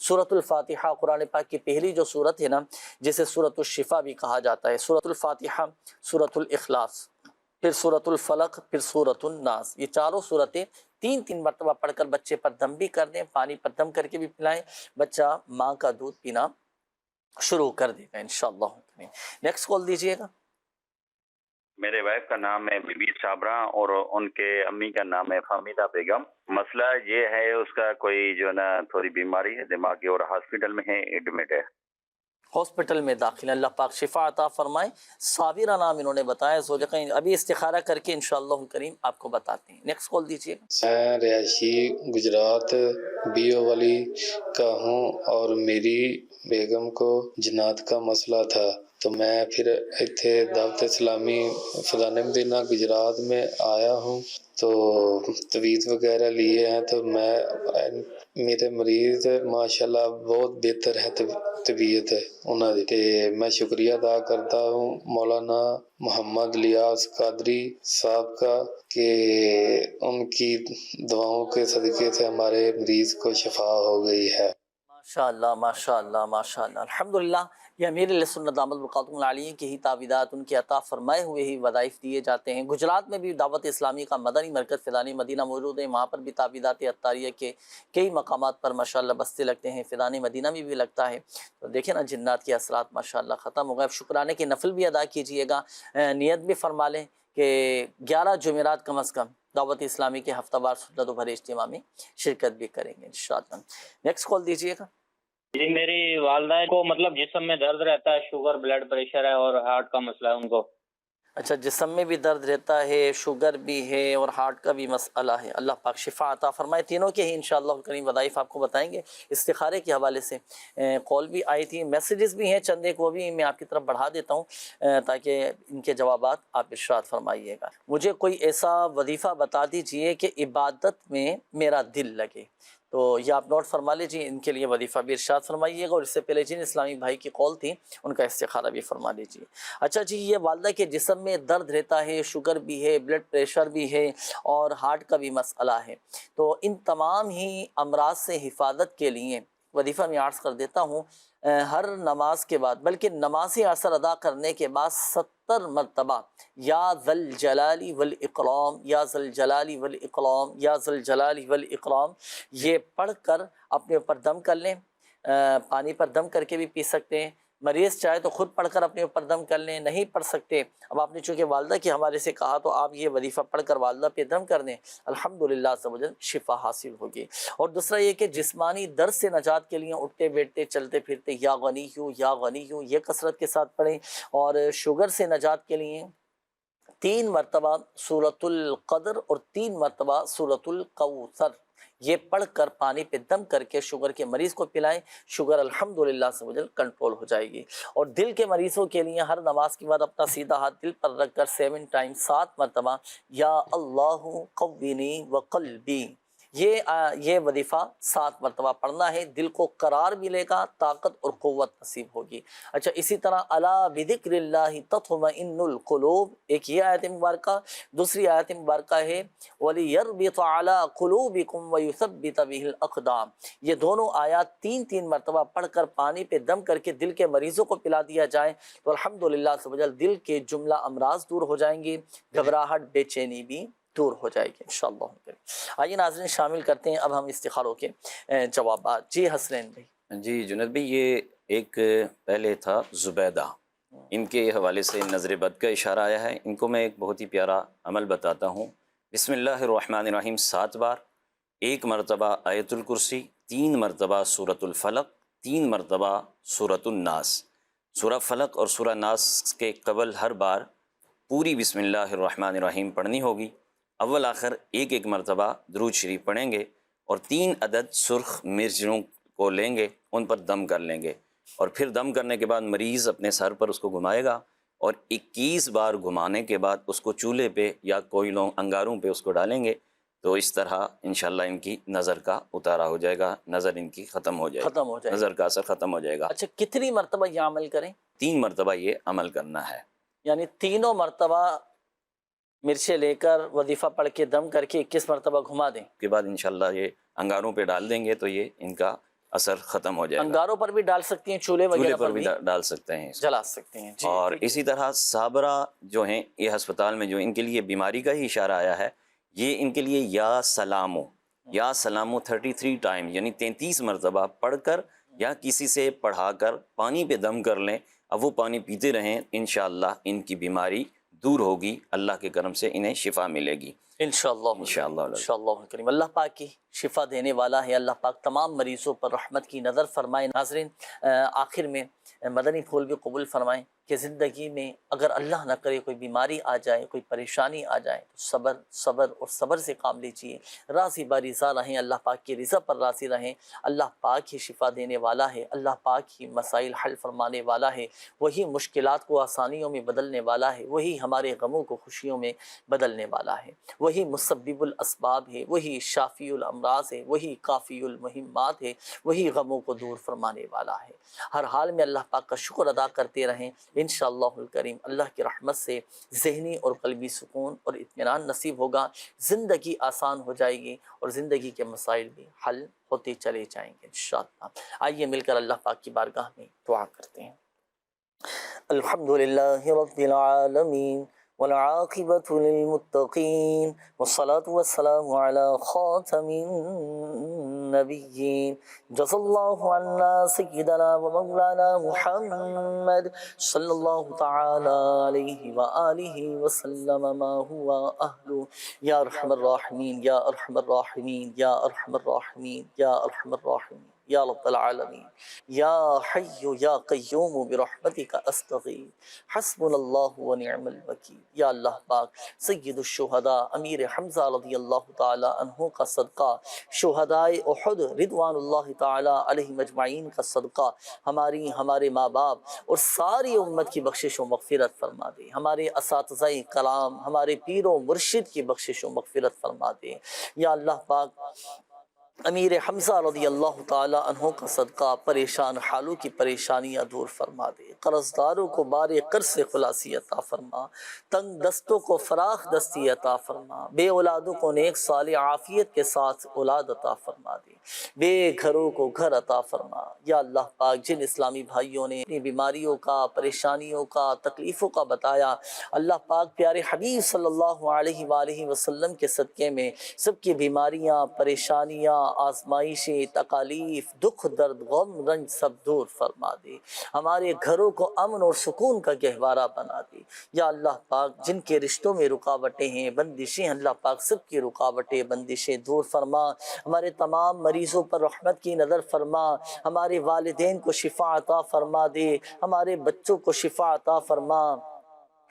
سورۃ الفاتحہ قرآن پاک کی پہلی جو صورت ہے نا، جسے سورۃ الشفا بھی کہا جاتا ہے، سورۃ الفاتحہ، سورۃ الاخلاص، پھر سورۃ الفلق، پھر سورۃ الناس، یہ چاروں صورتیں 3 مرتبہ پڑھ کر بچے پر دم بھی کر دیں، پانی پر دم کر کے بھی پلائیں، بچہ ماں کا دودھ پینا شروع کر دے گا انشاءاللہ۔ نیکسٹ کال دیجیے گا۔ میرے وائف کا نام ہے بی بی صابرہ اور ان کے امی کا نام ہے فہمیدہ بیگم۔ مسئلہ یہ ہے اس کا کوئی جو نا تھوڑی بیماری ہے دماغی اور ہاسپٹل میں ہے، ایڈمٹ ہے۔ ہاسپٹل میں داخل، اللہ پاک شفا عطا فرمائے۔ صابرہ نام انہوں نے بتایا، زوجہ ابھی استخارہ کر کے انشاءاللہ کریم آپ کو بتاتے ہیں۔ نیکسٹ کال دیجیے گا۔ میں رہائشی گجرات بیو والی کا ہوں اور میری بیگم کو جنات کا مسئلہ تھا، تو میں پھر اتنے دعوت اسلامی فضانہ مدینہ گجرات میں آیا ہوں، تو طویز وغیرہ لیے ہیں، تو میرے مریض ماشاءاللہ بہت بہتر ہے طبیعت ہے انہوں دی، تے میں شکریہ ادا کرتا ہوں مولانا محمد لیاس قادری صاحب کا کہ ان کی دعاؤں کے صدقے سے ہمارے مریض کو شفا ہو گئی ہے۔ ماشاءاللہ ماشاءاللہ ماشاءاللہ، الحمدللہ۔ یہ امیر علیہ سنت دامت برکاتہ العالیہ کی ہی تعویذات، ان کے عطا فرمائے ہوئے ہی وظائف دیے جاتے ہیں۔ گجرات میں بھی دعوت اسلامی کا مدنی مرکز فیضان مدینہ موجود ہے، وہاں پر بھی تعویذات عطاریہ کے کئی مقامات پر ماشاءاللہ بستے لگتے ہیں، فیضان مدینہ میں بھی لگتا ہے۔ تو دیکھیں نا جنات کے اثرات ماشاءاللہ ختم ہو گئے۔ شکرانے کے نفل بھی ادا کیجئے گا، نیت بھی فرما لیں کہ 11 جمعرات کم از کم دعوت اسلامی کے ہفتہ وار سنت و بھرے اجتماع میں شرکت بھی کریں گے انشاءاللہ۔ نیکسٹ کال دیجئے گا۔ جی میری والدہ کو مطلب جسم میں درد رہتا ہے، شوگر بلڈ پریشر ہے اور ہارٹ کا مسئلہ ہے ان کو۔ اچھا، جسم میں بھی درد رہتا ہے، شوگر بھی ہے اور ہارٹ کا بھی مسئلہ ہے، اللہ پاک شفا عطا فرمائے۔ تینوں کے ہی انشاءاللہ کریم وظائف آپ کو بتائیں گے۔ استخارے کے حوالے سے کال بھی آئی تھی، میسیجز بھی ہیں چند ایک، وہ بھی میں آپ کی طرف بڑھا دیتا ہوں تاکہ ان کے جوابات آپ ارشاد فرمائیے گا۔ مجھے کوئی ایسا وظیفہ بتا دیجئے کہ عبادت میں میرا دل لگے، تو یہ آپ نوٹ فرما لیجیے، ان کے لیے وظیفہ بھی ارشاد فرمائیے گا، اور اس سے پہلے جن اسلامی بھائی کی کال تھی ان کا استخارہ بھی فرما لیجیے۔ اچھا جی، یہ والدہ کے جسم میں درد رہتا ہے، شوگر بھی ہے، بلڈ پریشر بھی ہے اور ہارٹ کا بھی مسئلہ ہے، تو ان تمام ہی امراض سے حفاظت کے لیے وظیفہ میں عرض کر دیتا ہوں، ہر نماز کے بعد بلکہ نماز اثر ادا کرنے کے بعد 70 مرتبہ یا ذل جلالی والاکرام، یا ذل جلالی والاکرام، یا ذل جلالی والاکرام، یہ پڑھ کر اپنے اوپر دم کر لیں۔ پانی پر دم کر کے بھی پی سکتے ہیں، مریض چاہے تو خود پڑھ کر اپنے اوپر دم کر لیں، نہیں پڑھ سکتے، اب آپ نے چونکہ والدہ کے حوالے سے کہا تو آپ یہ وظیفہ پڑھ کر والدہ پہ دم کر دیں، الحمدللہ عز و جل شفا حاصل ہوگی۔ اور دوسرا یہ کہ جسمانی درد سے نجات کے لیے اٹھتے بیٹھتے چلتے پھرتے یا غنی ہوں یا غنی ہوں یہ کثرت کے ساتھ پڑھیں، اور شوگر سے نجات کے لیے 3 مرتبہ سورۃ القدر اور 3 مرتبہ سورۃ الکوثر یہ پڑھ کر پانی پہ دم کر کے شوگر کے مریض کو پلائیں، شوگر الحمدللہ سے کنٹرول ہو جائے گی۔ اور دل کے مریضوں کے لیے ہر نماز کے بعد اپنا سیدھا ہاتھ دل پر رکھ کر 7 ٹائم 7 مرتبہ یا اللہ قوینی وقلبی، یہ وظیفہ 7 مرتبہ پڑھنا ہے، دل کو قرار ملے گا، طاقت اور قوت نصیب ہوگی۔ اچھا، اسی طرح الا بذکر اللہ تطمئن القلوب، ایک یہ آیت مبارکہ، دوسری آیت مبارکہ ہے وَلِيَرْبِطَ عَلَىٰ قُلُوبِكُمْ وَيُثَبِّتَ بِهِ الْأَقْدَامِ، یہ دونوں آیات 3 مرتبہ پڑھ کر پانی پہ دم کر کے دل کے مریضوں کو پلا دیا جائے تو الحمدللہ دل کے جملہ امراض دور ہو جائیں گی، گھبراہٹ بے چینی بھی دور ہو جائے گی انشاءاللہ۔ آئیے ناظرین شامل کرتے ہیں اب ہم استخاروں کے جوابات۔ جی حسنین بھائی۔ جی جنید بھائی، یہ ایک پہلے تھا زبیدہ، ان کے حوالے سے نظر بد کا اشارہ آیا ہے، ان کو میں ایک بہت ہی پیارا عمل بتاتا ہوں۔ بسم اللہ الرحمن الرحیم 7 بار، 1 مرتبہ آیت الکرسی، 3 مرتبہ سورۃ الفلق، 3 مرتبہ سورۃ الناس۔ سورہ فلق اور سورہ ناس کے قبل ہر بار پوری بسم اللہ الرحمن الرحیم پڑھنی ہوگی، اول آخر 1 مرتبہ درود شریف پڑھیں گے، اور 3 عدد سرخ مرچوں کو لیں گے، ان پر دم کر لیں گے، اور پھر دم کرنے کے بعد مریض اپنے سر پر اس کو گھمائے گا، اور 21 بار گھمانے کے بعد اس کو چولہے پہ یا کوئلوں انگاروں پہ اس کو ڈالیں گے، تو اس طرح انشاءاللہ ان کی نظر کا اتارا ہو جائے گا، نظر ان کی ختم ہو جائے گی، نظر کا اثر ختم ہو جائے گا۔ اچھا کتنی مرتبہ یہ عمل کریں؟ 3 مرتبہ یہ عمل کرنا ہے، یعنی تینوں مرتبہ مرچیں لے کر وظیفہ پڑھ کے دم کر کے 21 مرتبہ گھما دیں، اس کے بعد انشاءاللہ یہ انگاروں پہ ڈال دیں گے تو یہ ان کا اثر ختم ہو جائے گا۔ انگاروں پر بھی ڈال سکتی ہیں، چولہے وغیرہ پر بھی ڈال سکتے ہیں، جلا سکتے ہیں۔ اور اسی طرح صابرہ جو ہیں یہ ہسپتال میں جو ان کے لیے بیماری کا ہی اشارہ آیا ہے، یہ ان کے لیے یا سلامو 33 ٹائم یعنی 33 مرتبہ پڑھ کر یا کسی سے پڑھا کر پانی پہ دم کر لیں، اب وہ پانی پیتے رہیں، انشاءاللہ ان کی بیماری دور ہوگی، اللہ کے کرم سے انہیں شفا ملے گی انشاءاللہ کریم۔ اللہ پاک کی شفا دینے والا ہے، اللہ پاک تمام مریضوں پر رحمت کی نظر فرمائے۔ ناظرین آخر میں مدنی پھول بھی قبول فرمائیں کہ زندگی میں اگر اللہ نہ کرے کوئی بیماری آ جائے، کوئی پریشانی آ جائے تو صبر سے کام لیجیے، راضی برضا رہیں، اللہ پاک کی رضا پر راضی رہیں۔ اللہ پاک ہی شفا دینے والا ہے، اللہ پاک ہی مسائل حل فرمانے والا ہے، وہی مشکلات کو آسانیوں میں بدلنے والا ہے، وہی ہمارے غموں کو خوشیوں میں بدلنے والا ہے، وہی مسبب الاسباب ہے، وہی شافی الامراض ہے، وہی کافی المہمات ہے، وہی غموں کو دور فرمانے والا ہے۔ ہر حال میں اللہ پاک کا شکر ادا کرتے رہیں، انشاءاللہ الکریم اللہ کی رحمت سے ذہنی اور قلبی سکون اور اطمینان نصیب ہوگا، زندگی آسان ہو جائے گی اور زندگی کے مسائل بھی حل ہوتے چلے جائیں گے انشاءاللہ۔ آئیے مل کر اللہ پاک کی بارگاہ میں دعا کرتے ہیں۔ الحمدللہ رب العالمین والعاقبۃ للمتقین والصلاة والسلام علی خاتم النبیین جزا اللہ عنا سیدنا و مولانا محمد صلی اللہ تعالی علیہ وآلہ وسلم ما هو اہلہ یا ارحم الراحمین یا ارحم الراحمین یا ارحم الراحمین یا ارحم الراحمین یا رب العالمین یا حی یا قیوم برحمتک استغیث حسبنا اللہ ونعم الوکیل۔ یا اللہ پاک سید الشہداء امیر حمزہ رضی اللہ تعالی عنہ کا صدقہ، شہدائے احد رضوان اللہ تعالی علیہ مجمعین کا صدقہ ہمارے ماں باپ اور ساری امت کی بخشش و مغفرت فرما دے، ہمارے اساتذہ کلام ہمارے پیر و مرشد کی بخشش و مغفرت فرما دے۔ یا اللہ پاک امیر حمزہ رضی اللہ تعالی عنہ کا صدقہ پریشان حالوں کی پریشانیاں دور فرما دے، قرض داروں کو بار قرض سے خلاصی عطا فرما، تنگ دستوں کو فراخ دستی عطا فرما، بے اولادوں کو نیک صالح عافیت کے ساتھ اولاد عطا فرما دے، بے گھروں کو گھر عطا فرما۔ یا اللہ پاک جن اسلامی بھائیوں نے اپنی بیماریوں کا، پریشانیوں کا، تکلیفوں کا بتایا، اللہ پاک پیارے حبیب صلی اللہ علیہ وآلہ وسلم کے صدقے میں سب کی بیماریاں، پریشانیاں، آزمائشیں، تکالیف، دکھ، درد، غم، رنج سب دور فرما دے، ہمارے گھروں کو امن اور سکون کا گہوارہ بنا دے۔ یا اللہ پاک جن کے رشتوں میں رکاوٹیں ہیں، بندشیں، اللہ پاک سب کی رکاوٹیں، بندشیں دور فرما، ہمارے تمام مریضوں پر رحمت کی نظر فرما، ہمارے والدین کو شفا عطا فرما دے، ہمارے بچوں کو شفا عطا فرما،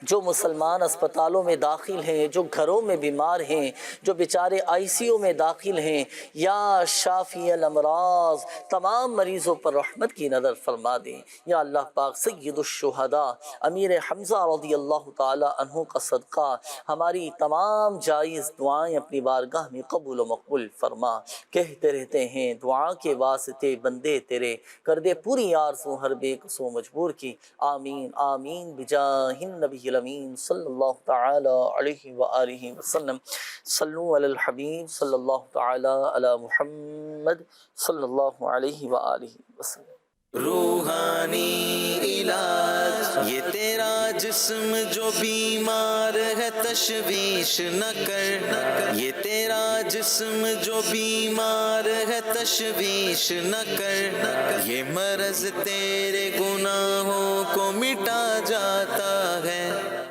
جو مسلمان اسپتالوں میں داخل ہیں، جو گھروں میں بیمار ہیں، جو بیچارے ICU میں داخل ہیں، یا شافی الامراض تمام مریضوں پر رحمت کی نظر فرما دیں۔ یا اللہ پاک سید الشہداء امیر حمزہ رضی اللہ تعالی عنہ کا صدقہ ہماری تمام جائز دعائیں اپنی بارگاہ میں قبول و مقبول فرما۔ کہتے رہتے ہیں دعا کے واسطے بندے تیرے، کر دے پوری آرزو ہر بے قص و مجبور کی، آمین آمین بجاہ النبی الامین صلی اللہ تعالی علیہ وآلہ وسلم۔ صلو علی الحبیب صلی اللہ تعالی علی محمد صلی اللہ علیہ وآلہ وسلم۔ روحانی علاج یہ تیرا جسم جو بیمار ہے تشویش نہ کر، یہ تیرا جسم جو بیمار ہے تشویش نہ کر، یہ مرض تیرے گناہوں کو مٹا جاتا ہے۔